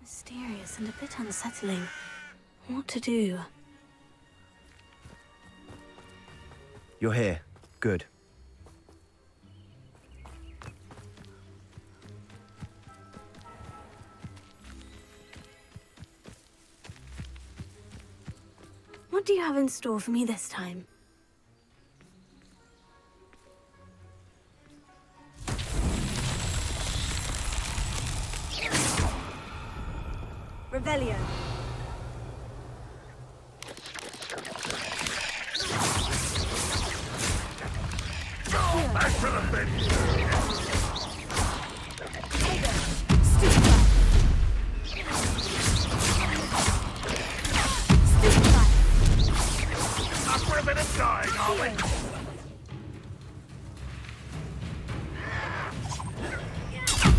Mysterious and a bit unsettling. What to do? You're here. Good. What do you have in store for me this time? Revelio. Back to the bench! Up for a bit of dying, are we?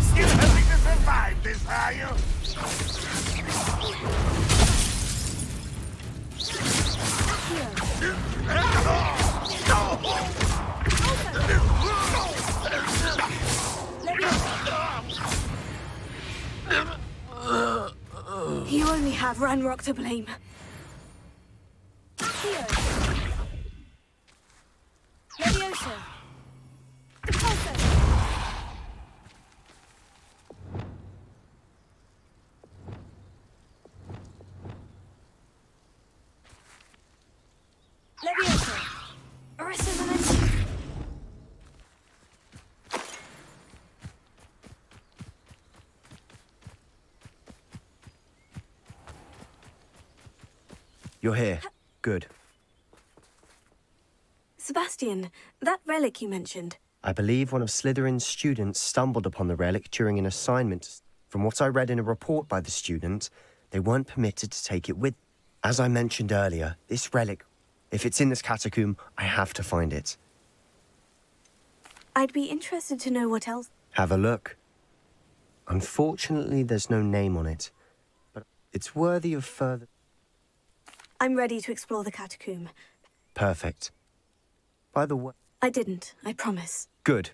Still hoping to survive this, are you? You only have Ranrock to blame. Leviosa. Depulso. Leviosa. Arresto Momentum. You're here. Good. Sebastian, that relic you mentioned. I believe one of Slytherin's students stumbled upon the relic during an assignment. From what I read in a report by the student, they weren't permitted to take it with. As I mentioned earlier, this relic, if it's in this catacomb, I have to find it. I'd be interested to know what else. Have a look. Unfortunately, there's no name on it, but it's worthy of further... I'm ready to explore the catacomb. Perfect. By the way... I didn't, I promise. Good.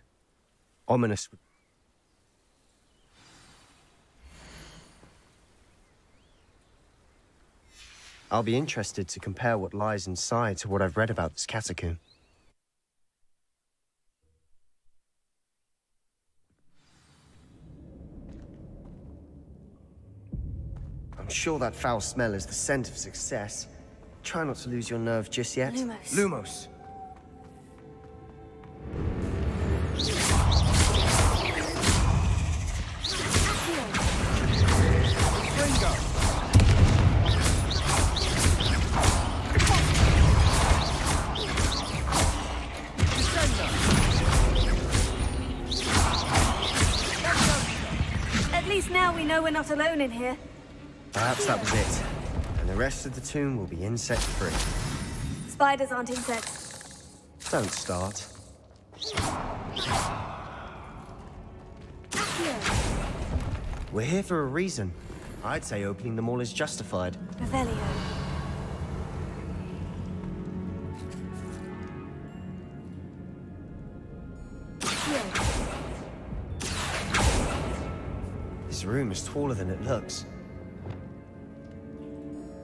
Ominous. I'll be interested to compare what lies inside to what I've read about this catacomb. I'm sure that foul smell is the scent of success. Try not to lose your nerve just yet. Lumos. Lumos. At least now we know we're not alone in here. Perhaps that was it. And the rest of the tomb will be insect-free. Spiders aren't insects. Don't start. We're here for a reason. I'd say opening them all is justified. Revelio. This room is taller than it looks.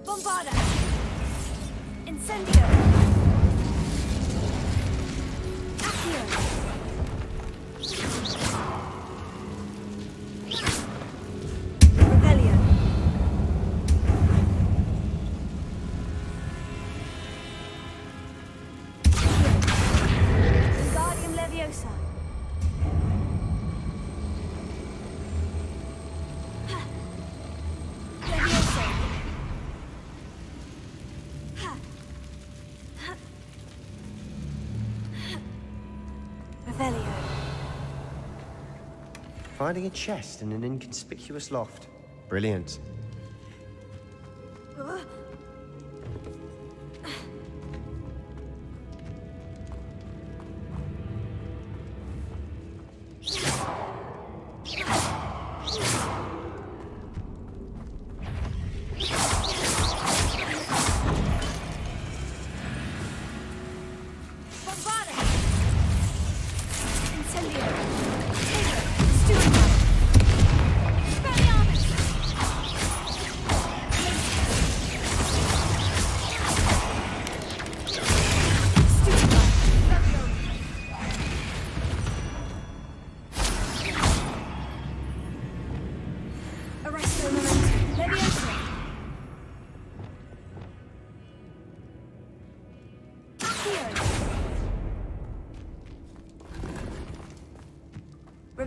Bombarda! Incendio! Accio! Rebellion! Wingardium Leviosa! Finding a chest in an inconspicuous loft. Brilliant.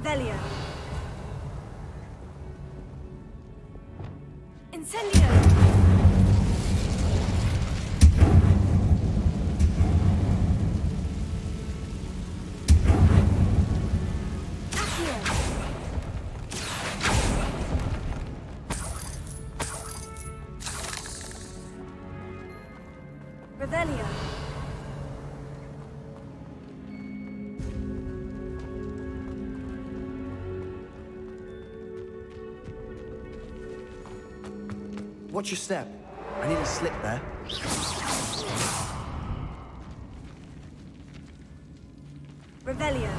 Revelio. Incendio. Revelio. Watch your step. I nearly slipped there. Revelio.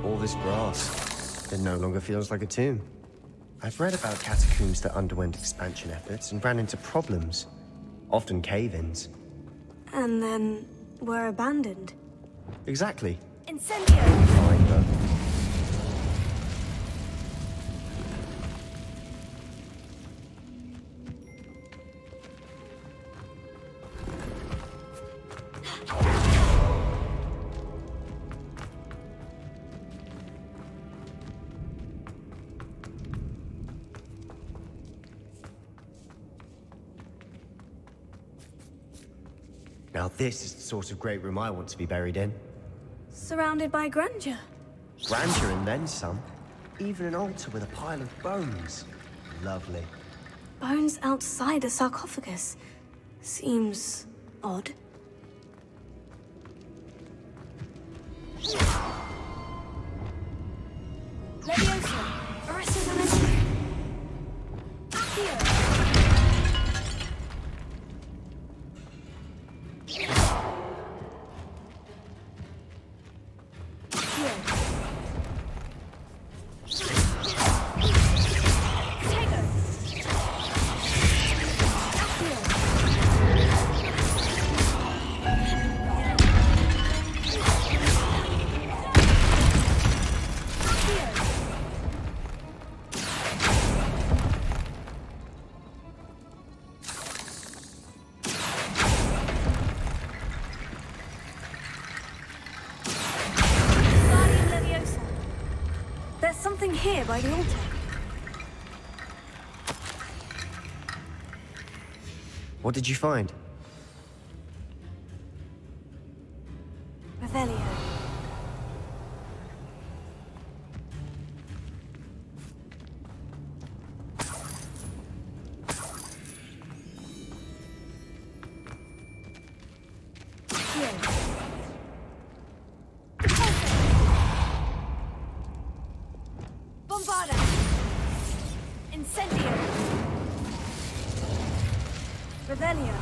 All this grass, it no longer feels like a tomb. I've read about catacombs that underwent expansion efforts and ran into problems, often cave-ins. And then were abandoned. Exactly. Incendio! Fine, though. Now this is the sort of great room I want to be buried in. Surrounded by grandeur. Grandeur and then some. Even an altar with a pile of bones. Lovely. Bones outside a sarcophagus. Seems odd. Leviosa! Arrested Dimension! Accio! There's something here by the altar. What did you find? Revelio. Bombarda! Incendio! Revelio!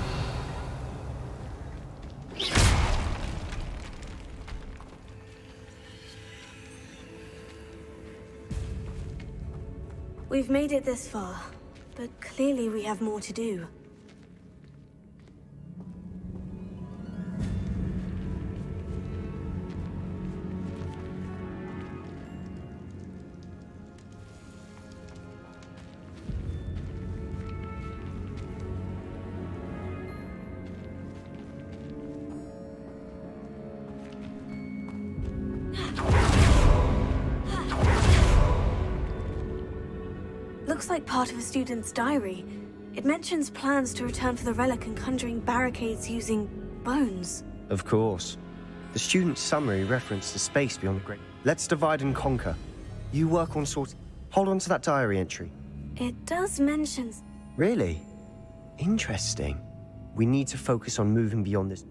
We've made it this far, but clearly we have more to do. Looks like part of a student's diary. It mentions plans to return for the relic and conjuring barricades using bones. Of course. The student's summary referenced the space beyond the great. Let's divide and conquer. You work on sorting. Hold on to that diary entry. It does mention... Really? Interesting. We need to focus on moving beyond this.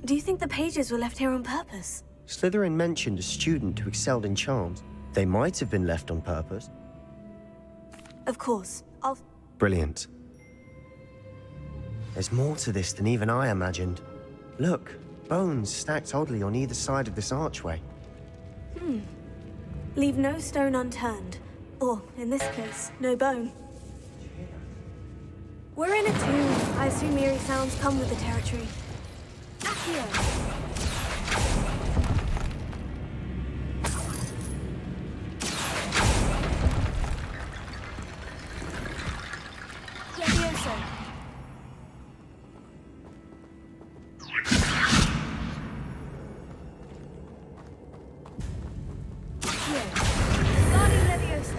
Do you think the pages were left here on purpose? Slytherin mentioned a student who excelled in charms. They might have been left on purpose. Of course. I'll... Brilliant. There's more to this than even I imagined. Look, bones stacked oddly on either side of this archway. Leave no stone unturned. Or, in this case, no bone. We're in a tomb. I assume eerie sounds come with the territory. Accio! Levioso! Accio! Guardian Levioso!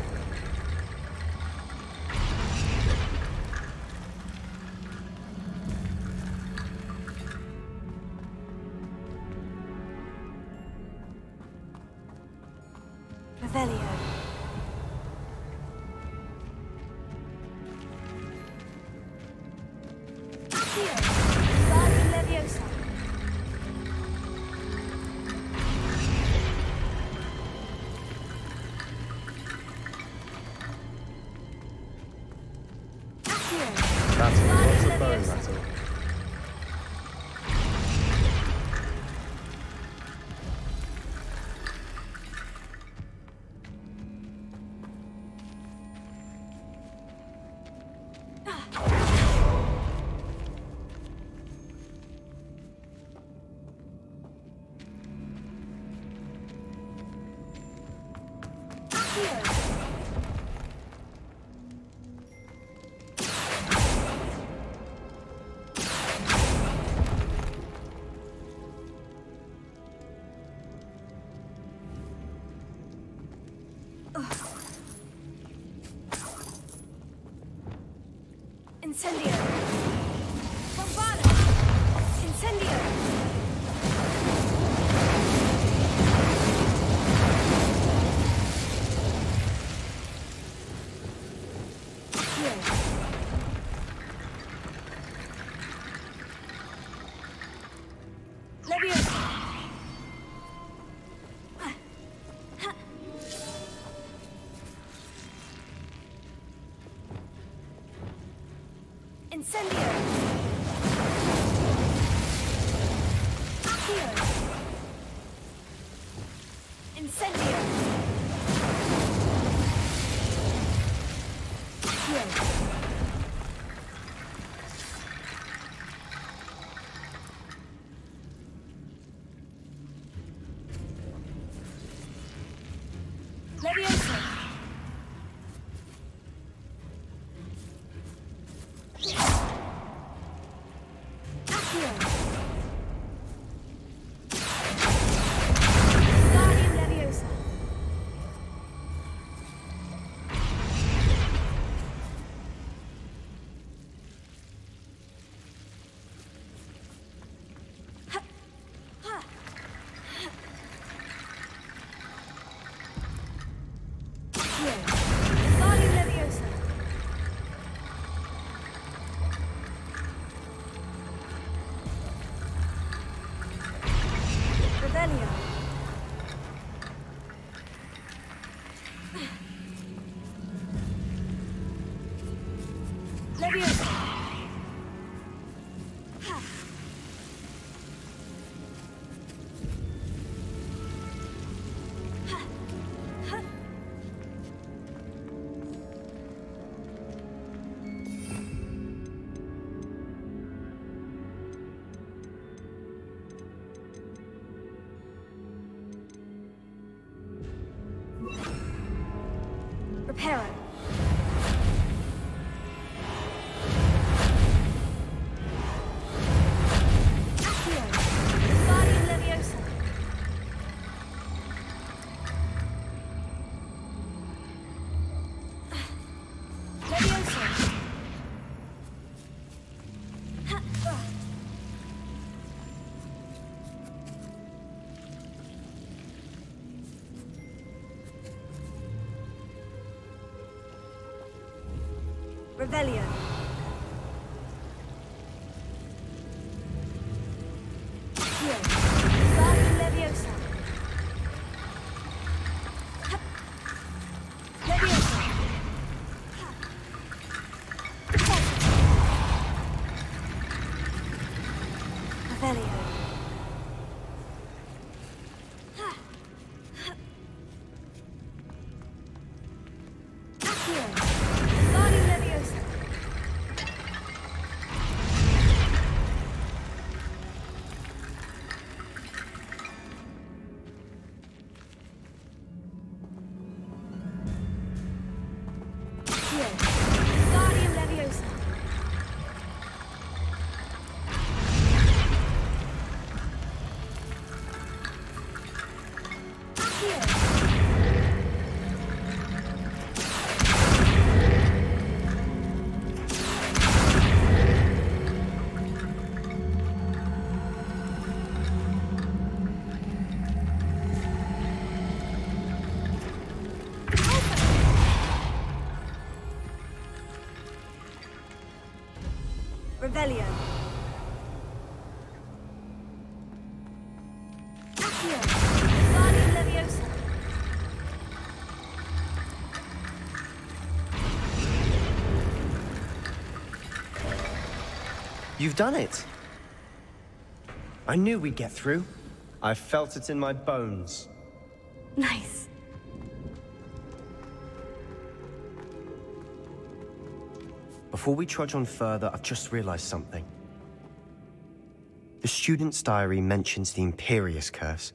Revelio. Accio! Guardian Leviosa. Accio! That's lots Guardian of bone, Leviosa. that's all. Incendio! Bombada! Incendio! Accio! Leviosa! Incendio! Accio! Incendio! Accio! Leviosa! Accio! Guardian Leviosa! Accio! Guardian Leviosa! Revelio. Leviosa. Reparo. Accio. Guardian Leviosa. Leviosa. Revelio. Accio. Guardian Leviosa. Leviosa. Revelio. Revelio. Accio. Guardian Leviosa. You've done it! I knew we'd get through. I felt it in my bones. Nice. Before we trudge on further, I've just realized something. The student's diary mentions the Imperious Curse.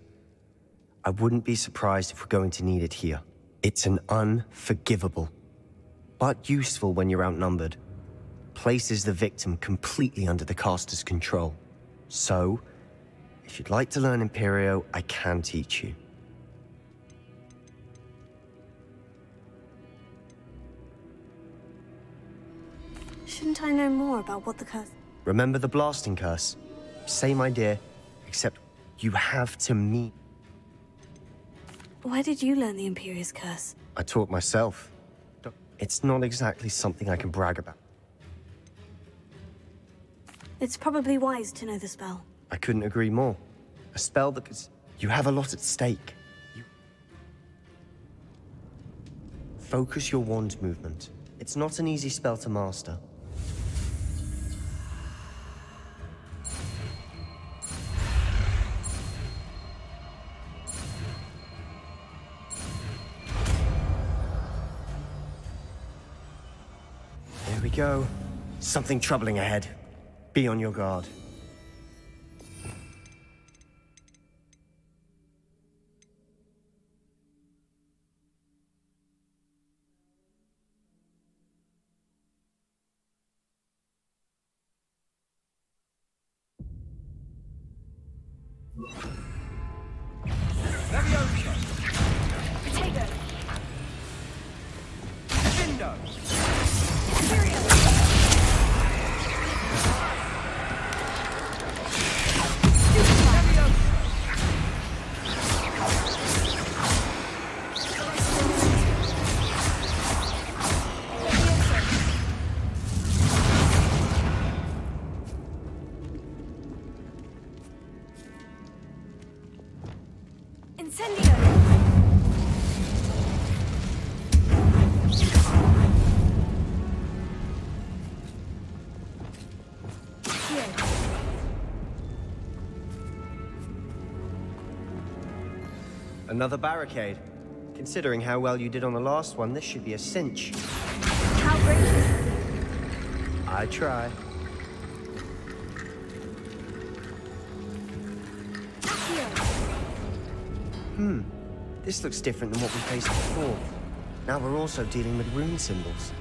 I wouldn't be surprised if we're going to need it here. It's an unforgivable, but useful when you're outnumbered. Places the victim completely under the caster's control. So, if you'd like to learn Imperio, I can teach you. Shouldn't I know more about what the curse... Remember the blasting curse? Same idea, except you have to meet... Where did you learn the Imperious Curse? I taught myself. It's not exactly something I can brag about. It's probably wise to know the spell. I couldn't agree more. A spell that could... You have a lot at stake. Focus your wand movement. It's not an easy spell to master. There we go. Something troubling ahead. Be on your guard. Another barricade. Considering how well you did on the last one, this should be a cinch. How great is it? I try. This looks different than what we faced before. Now we're also dealing with rune symbols.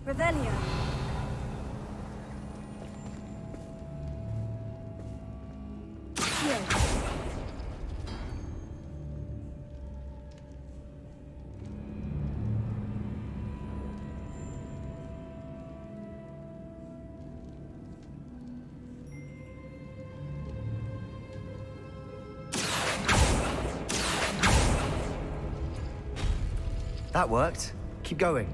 Revelio. That worked. Keep going.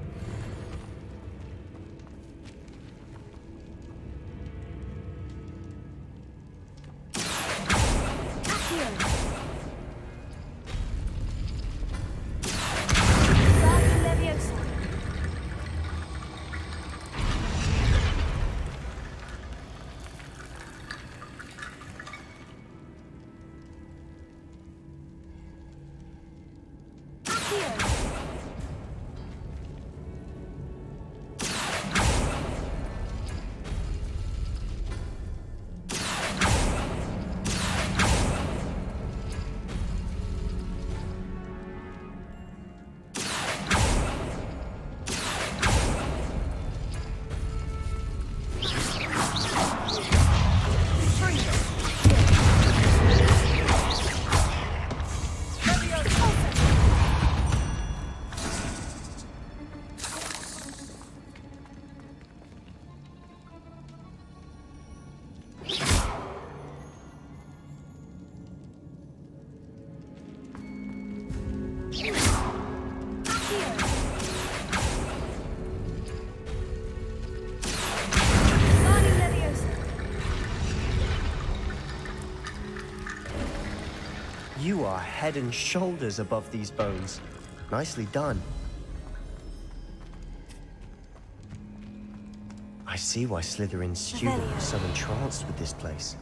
are head and shoulders above these bones. Nicely done. I see why Slytherin's student was so entranced with this place.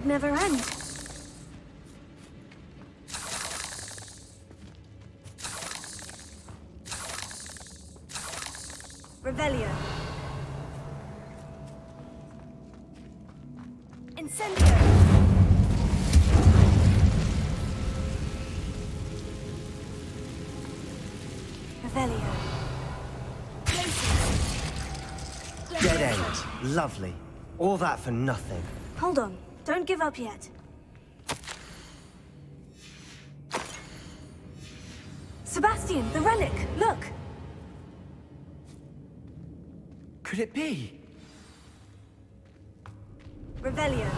Never end. Revelio. Incendio. Revelio. Dead end. Lovely. All that for nothing. Hold on. Don't give up yet. Sebastian, the relic! Look! Could it be? Revelio.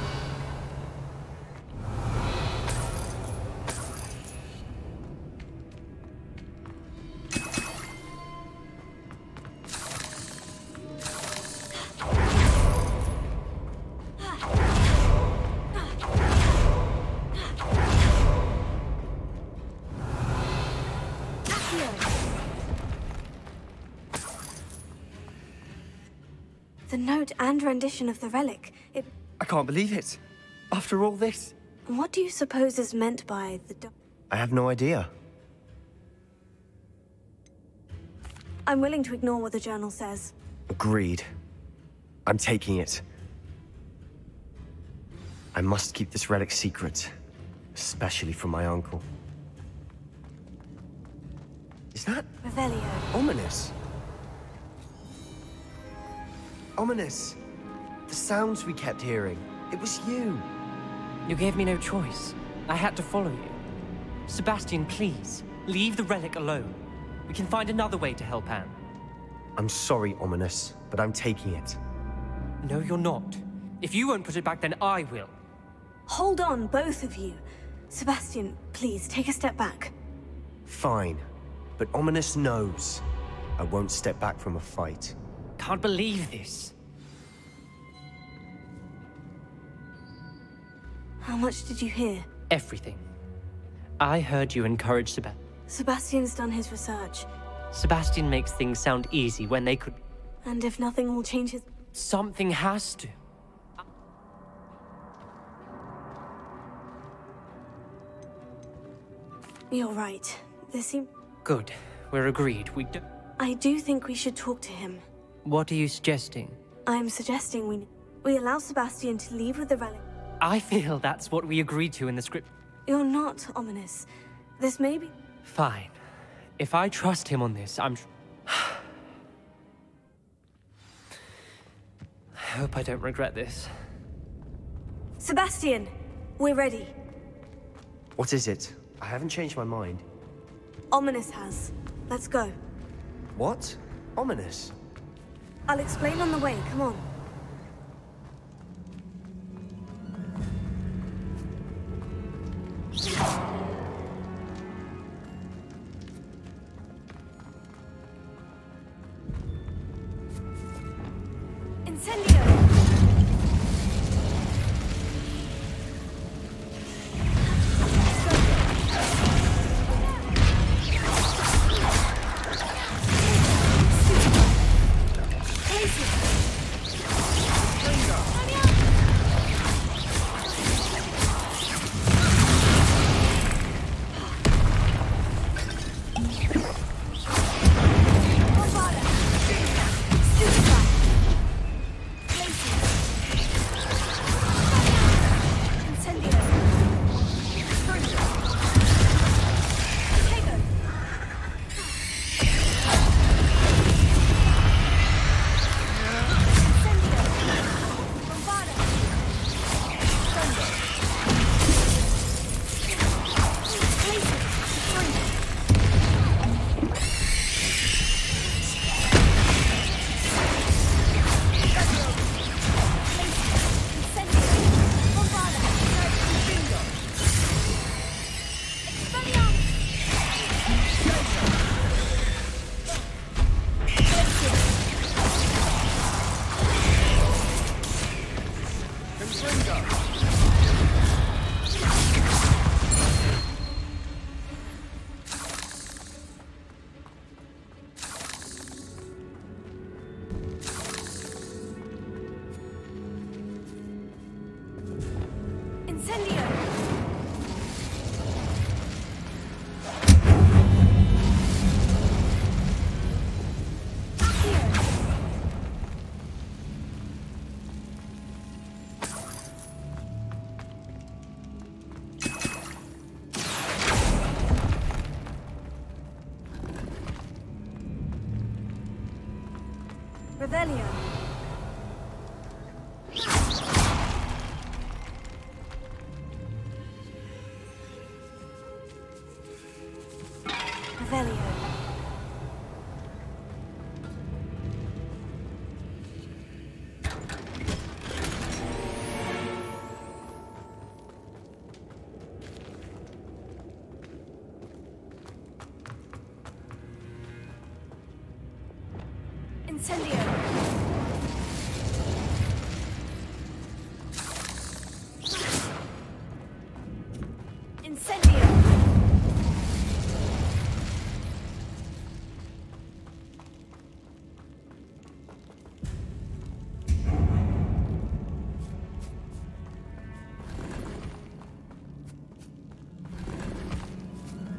The note and rendition of the relic. I can't believe it. After all this. What do you suppose is meant by the I have no idea. I'm willing to ignore what the journal says. Agreed. I'm taking it. I must keep this relic secret. Especially from my uncle. Is that... Revelio. Ominous. Ominous. The sounds we kept hearing. It was you. You gave me no choice. I had to follow you. Sebastian, please, leave the relic alone. We can find another way to help Anne. I'm sorry, Ominous, but I'm taking it. No, you're not. If you won't put it back, then I will. Hold on, both of you. Sebastian, please, take a step back. Fine. But Ominous knows. I won't step back from a fight. Can't believe this. How much did you hear? Everything. I heard you encourage Sebastian. Sebastian's done his research. Sebastian makes things sound easy when they could... And if nothing will change his... Something has to. You're right. This seems... Good. We're agreed. I do think we should talk to him. What are you suggesting? I'm suggesting we allow Sebastian to leave with the relic. I feel that's what we agreed to in the script. You're not ominous. This may be... Fine. If I trust him on this, I hope I don't regret this. Sebastian, we're ready. What is it? I haven't changed my mind. Ominous has. Let's go. What? Ominous? I'll explain on the way, come on. Incendio! Revelio. Revelio. Incendio. Incendio.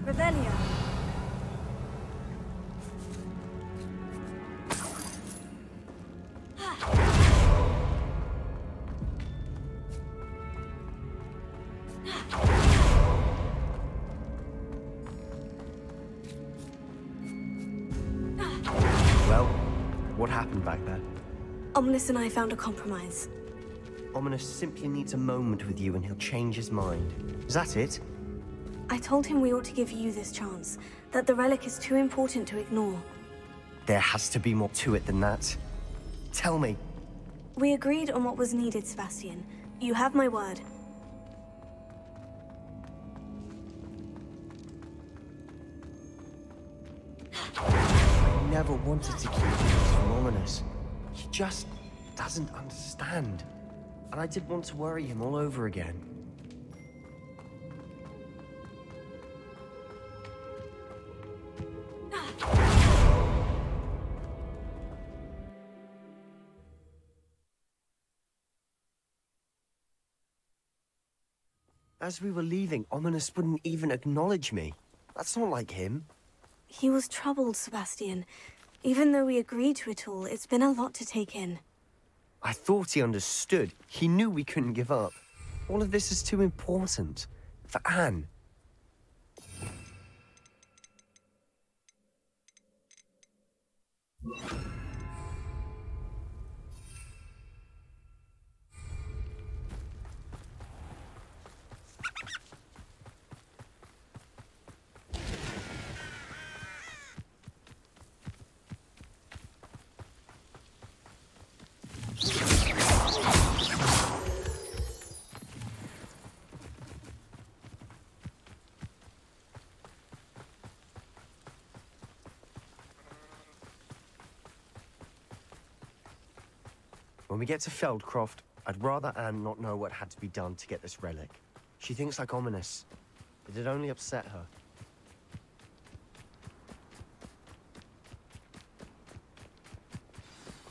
Revelio. Well, what happened back there? Ominous and I found a compromise. Ominous simply needs a moment with you and he'll change his mind. Is that it? I told him we ought to give you this chance, that the relic is too important to ignore. There has to be more to it than that. Tell me. We agreed on what was needed, Sebastian. You have my word. I never wanted to keep this from Ominous. He just doesn't understand. And I didn't want to worry him all over again. As we were leaving, Ominous wouldn't even acknowledge me. That's not like him. He was troubled, Sebastian. Even though we agreed to it all, it's been a lot to take in. I thought he understood. He knew we couldn't give up. All of this is too important. For Anne. When we get to Feldcroft, I'd rather Anne not know what had to be done to get this relic. She thinks like ominous. It'd only upset her.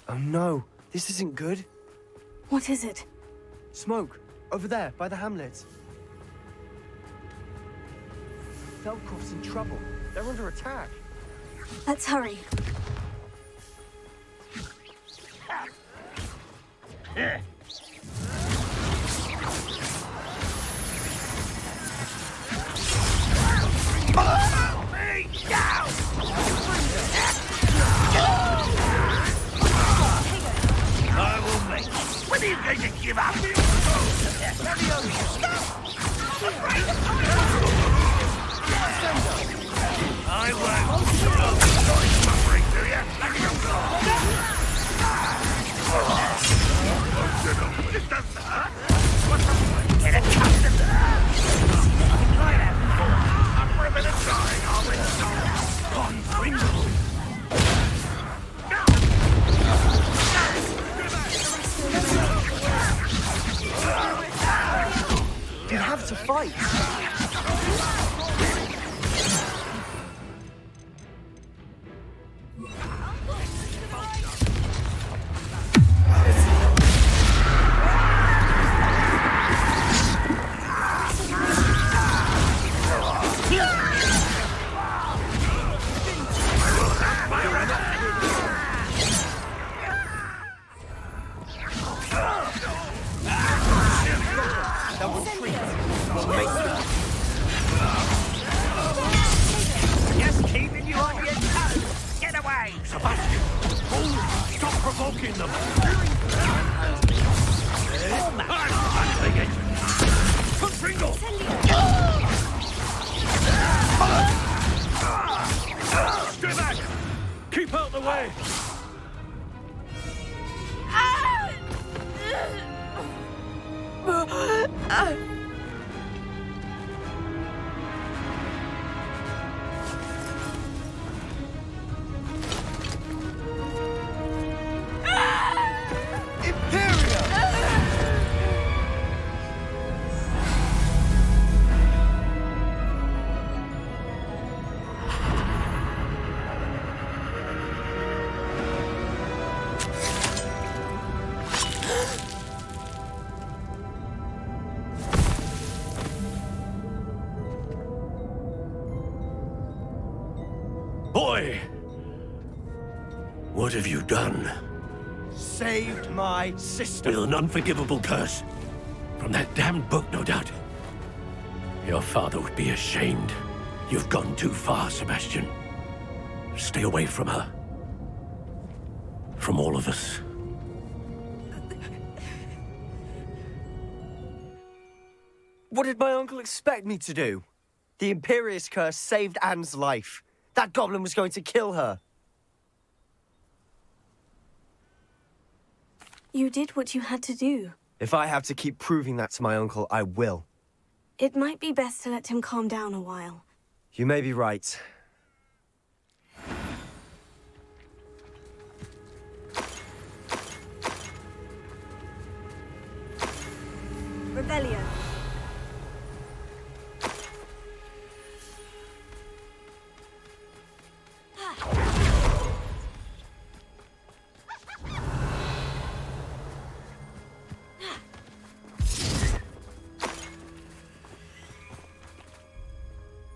Oh no, this isn't good. What is it? Smoke, over there, by the hamlet. Feldcroft's in trouble. They're under attack. Let's hurry. I will make. When are you going to give up? I won't. Suffering, do you? It doesn't hurt. What's the point? Get accustomed to that. Try that before. After a bit of trying, I'll install. On Pringle. You have to fight. Just keeping you on your toes. Get away, Sebastian. Oh, stop provoking them. I'm thinking. Pringle. Stay back. Keep out the way. Boy! What have you done? Saved my sister. With an unforgivable curse. From that damned book, no doubt. Your father would be ashamed. You've gone too far, Sebastian. Stay away from her. From all of us. What did my uncle expect me to do? The Imperious curse saved Anne's life. That goblin was going to kill her. You did what you had to do. If I have to keep proving that to my uncle, I will. It might be best to let him calm down a while. You may be right. Rebellion.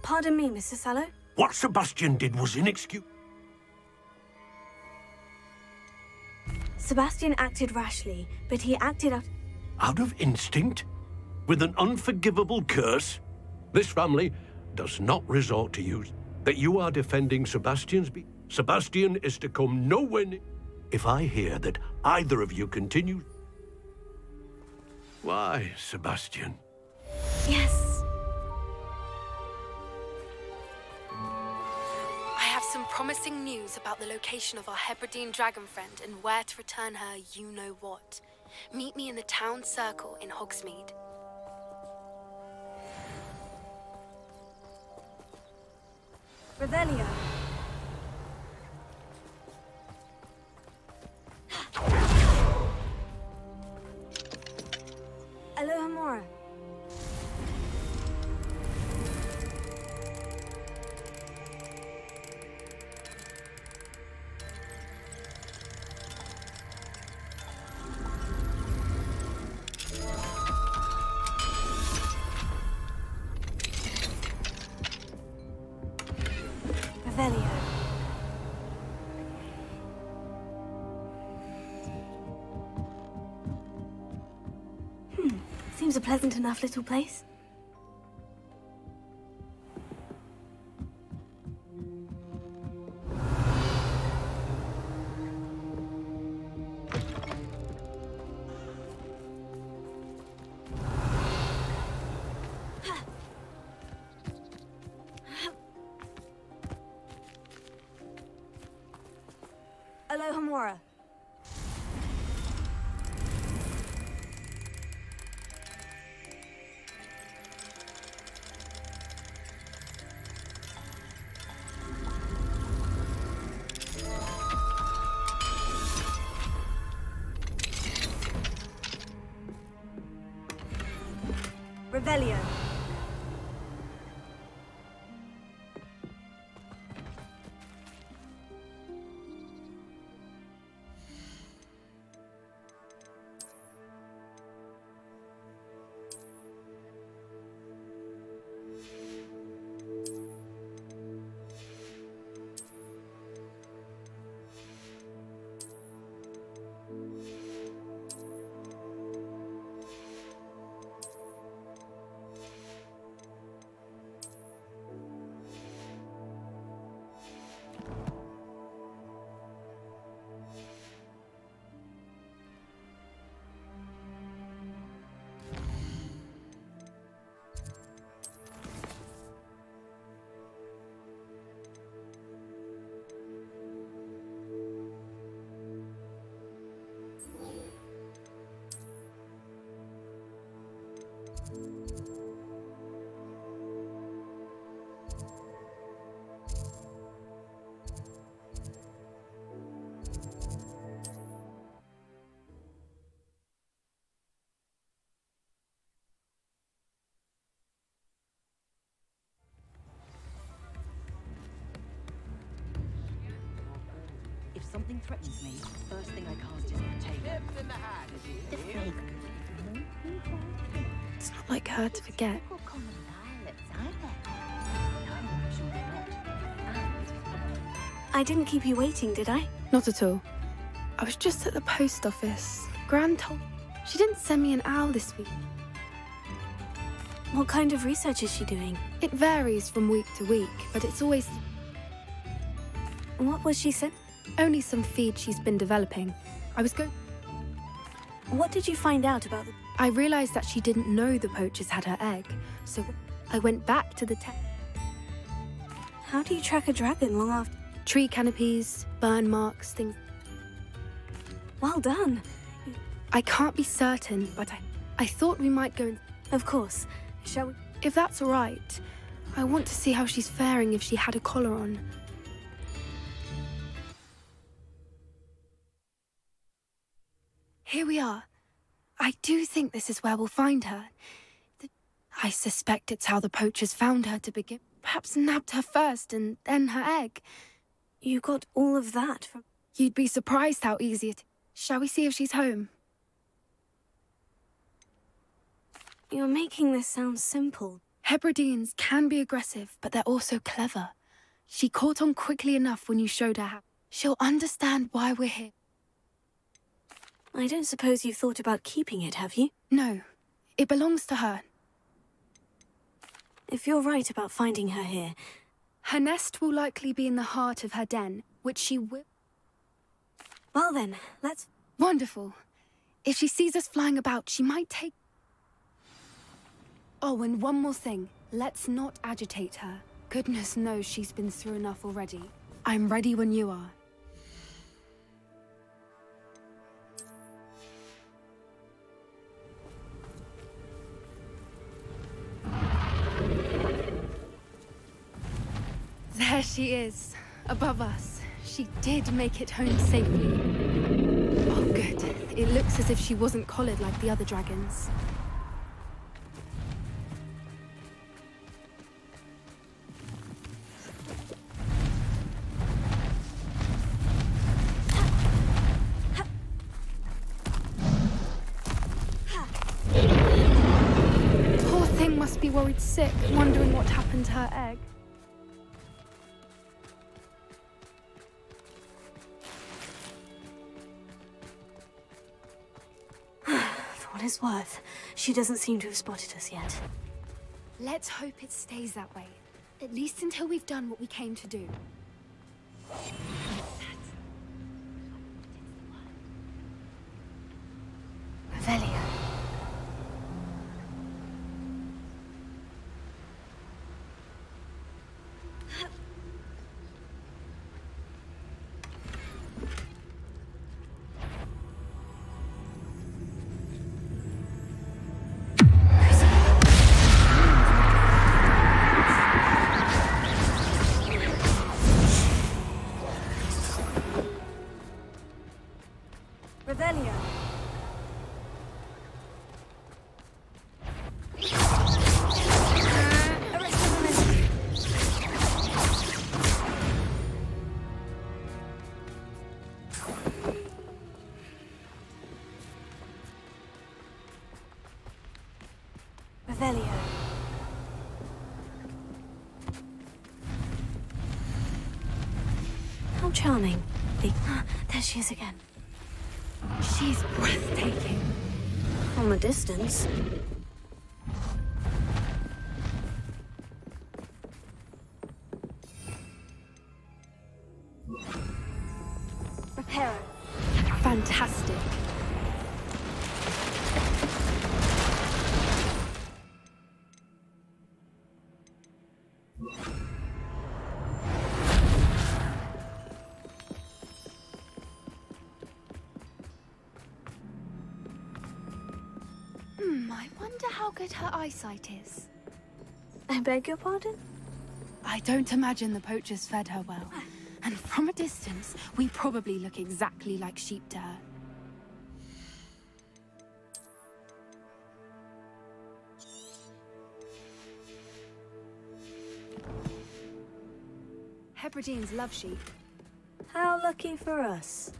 Pardon me, Mr. Sallow. What Sebastian did was inexcusable. Sebastian acted rashly, but he acted out... Out of instinct? with an unforgivable curse? This family does not resort to use that you are defending Sebastian's Sebastian is to come nowhere near. If I hear that either of you continue... Why, Sebastian? Yes. I have some promising news about the location of our Hebridean dragon friend and where to return her you-know-what. Meet me in the town circle in Hogsmeade. Revelio. Alohomora. Revelio. Seems a pleasant enough little place. Alohomora. Revelio. If something threatens me, first thing I cast is Contagion. It's not like her to forget. I didn't keep you waiting, did I? Not at all. I was just at the post office. Gran told she didn't send me an owl this week. What kind of research is she doing? It varies from week to week, but it's always... What was she sent? Only some feed she's been developing. I was going... What did you find out about the... I realized that she didn't know the poachers had her egg, so I went back to the How do you track a dragon long after... Tree canopies, burn marks, things... Well done. I can't be certain, but I thought we might go... Of course. Shall we... If that's all right, I want to see how she's faring if she had a collar on. Here we are. I do think this is where we'll find her. I suspect it's how the poachers found her to begin. Perhaps nabbed her first and then her egg. You got all of that from... You'd be surprised how easy it is. Shall we see if she's home? You're making this sound simple. Hebrideans can be aggressive, but they're also clever. She caught on quickly enough when you showed her how. She'll understand why we're here. I don't suppose you've thought about keeping it, have you? No. It belongs to her. If you're right about finding her here... Her nest will likely be in the heart of her den, which she will... Well then, let's... Wonderful. If she sees us flying about, she might take... Oh, and one more thing. Let's not agitate her. Goodness knows she's been through enough already. I'm ready when you are. There she is, above us. She did make it home safely. Oh, good. It looks as if she wasn't collared like the other dragons. Poor thing must be worried sick, wondering what happened to her egg. For what it's worth, she doesn't seem to have spotted us yet. Let's hope it stays that way. At least until we've done what we came to do. Revelio. Revelio. Revelio. How charming. There she is again. She's breathtaking. From a distance. Reparo. Fantastic. I wonder how good her eyesight is. I beg your pardon? I don't imagine the poachers fed her well. And from a distance, we probably look exactly like sheep to her. Hebrideans love sheep. How lucky for us.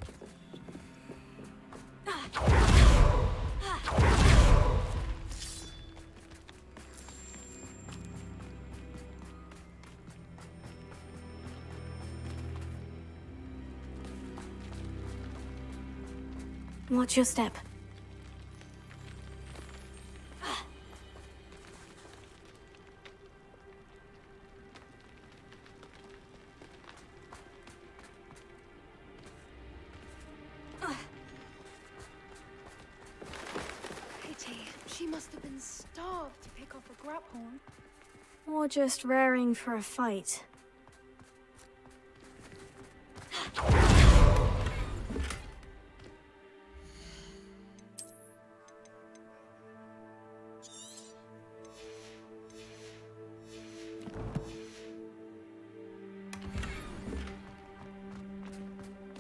Watch your step. Pity. She must have been starved to pick off a graphorn. Or just raring for a fight.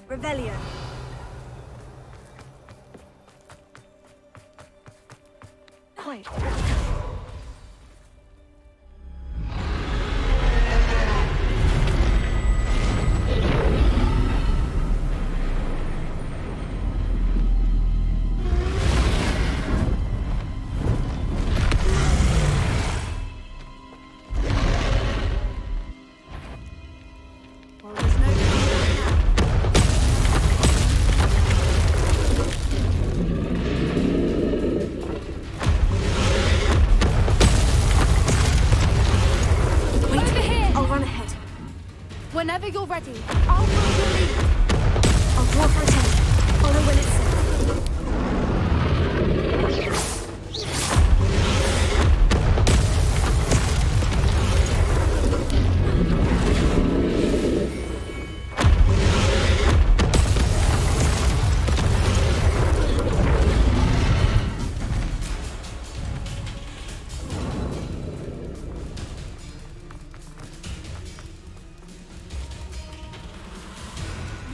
Revelio. Quiet. ready. I'll follow your lead. I'll draw for attention. Follow when it's safe.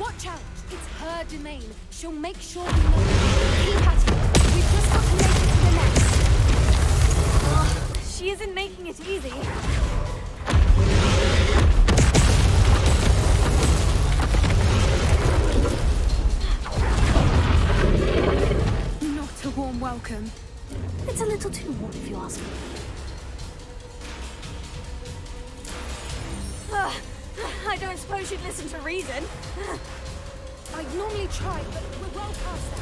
Watch out! It's her domain. She'll make sure we know. Keep at it. We've just got to make it to the nest. She isn't making it easy. Not a warm welcome. It's a little too warm, if you ask me. I don't suppose you'd listen to reason. I'd normally try, but we're well past that.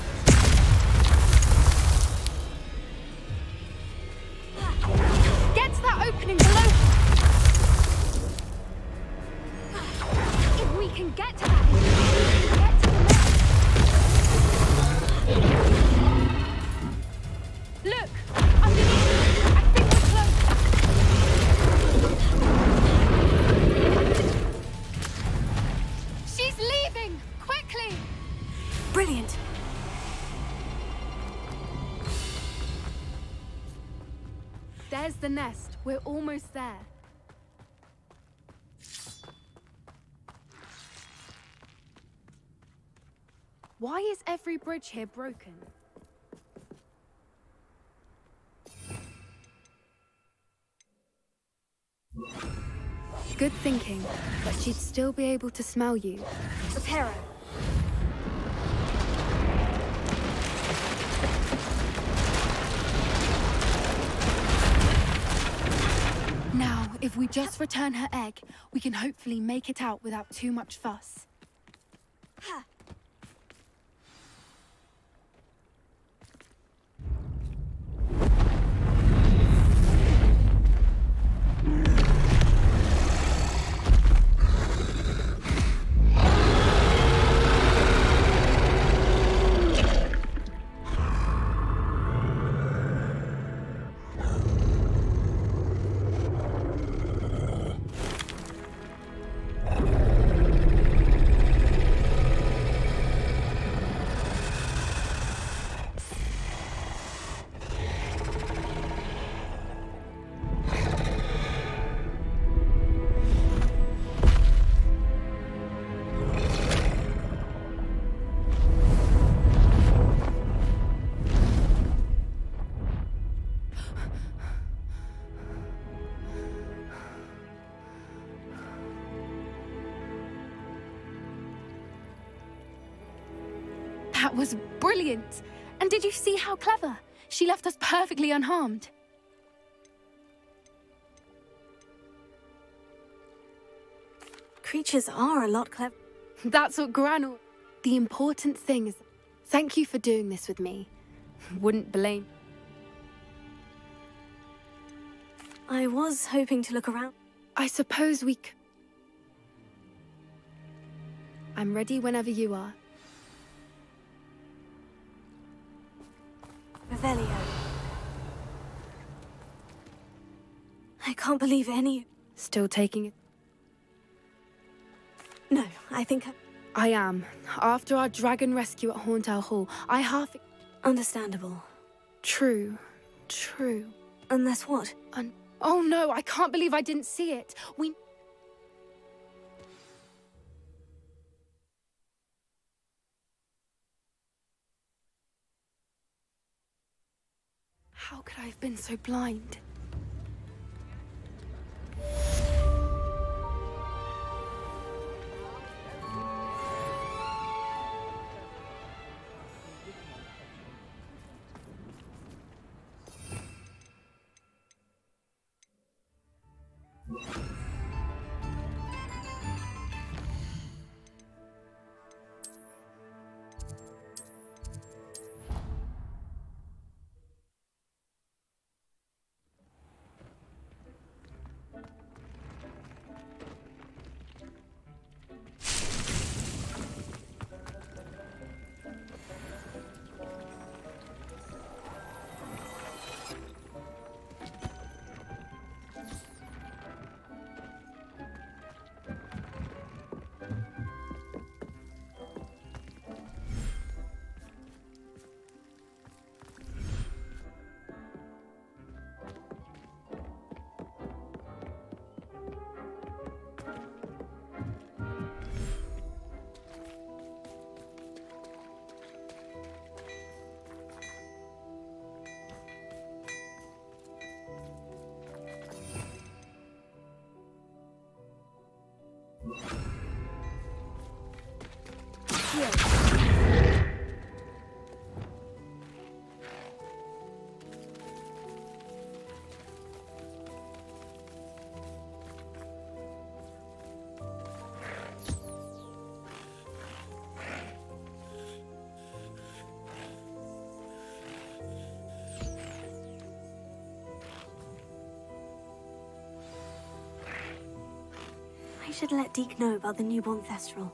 Get to that opening below. If we can get to that, we can get to the next. Look, underneath. I think we're close. She's leaving! Quickly! Brilliant. There's the nest. We're almost there. Why is every bridge here broken? Good thinking, but she'd still be able to smell you. Prepare her. Now, if we just return her egg, we can hopefully make it out without too much fuss. That was brilliant! And did you see how clever? She left us perfectly unharmed. Creatures are a lot clever. That's what Granul... The important thing is... Thank you for doing this with me. Wouldn't blame... I was hoping to look around. I suppose we could... I'm ready whenever you are. Revelio. I can't believe any... Still taking it? No, I think I am. After our dragon rescue at Hauntow Hall, I half... Understandable. True. True. Unless what? Oh no, I can't believe I didn't see it. How could I have been so blind? I should let Deke know about the newborn Thestral.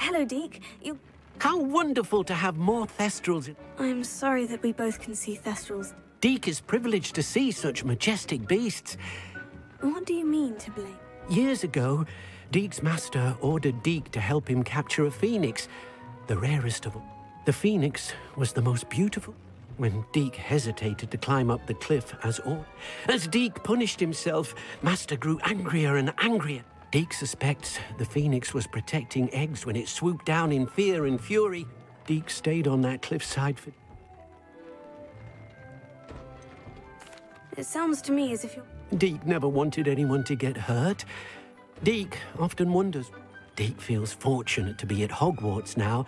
Hello, Deke. How wonderful to have more Thestrals. I'm sorry that we both can see Thestrals. Deke is privileged to see such majestic beasts. What do you mean, to blame? Years ago, Deke's master ordered Deke to help him capture a phoenix, the rarest of all. The phoenix was the most beautiful. When Deke hesitated to climb up the cliff as Deke punished himself, Master grew angrier and angrier. Deke suspects the phoenix was protecting eggs when it swooped down in fear and fury. Deke stayed on that cliffside for... It sounds to me as if you're... Deke never wanted anyone to get hurt. Deke often wonders. Deke feels fortunate to be at Hogwarts now,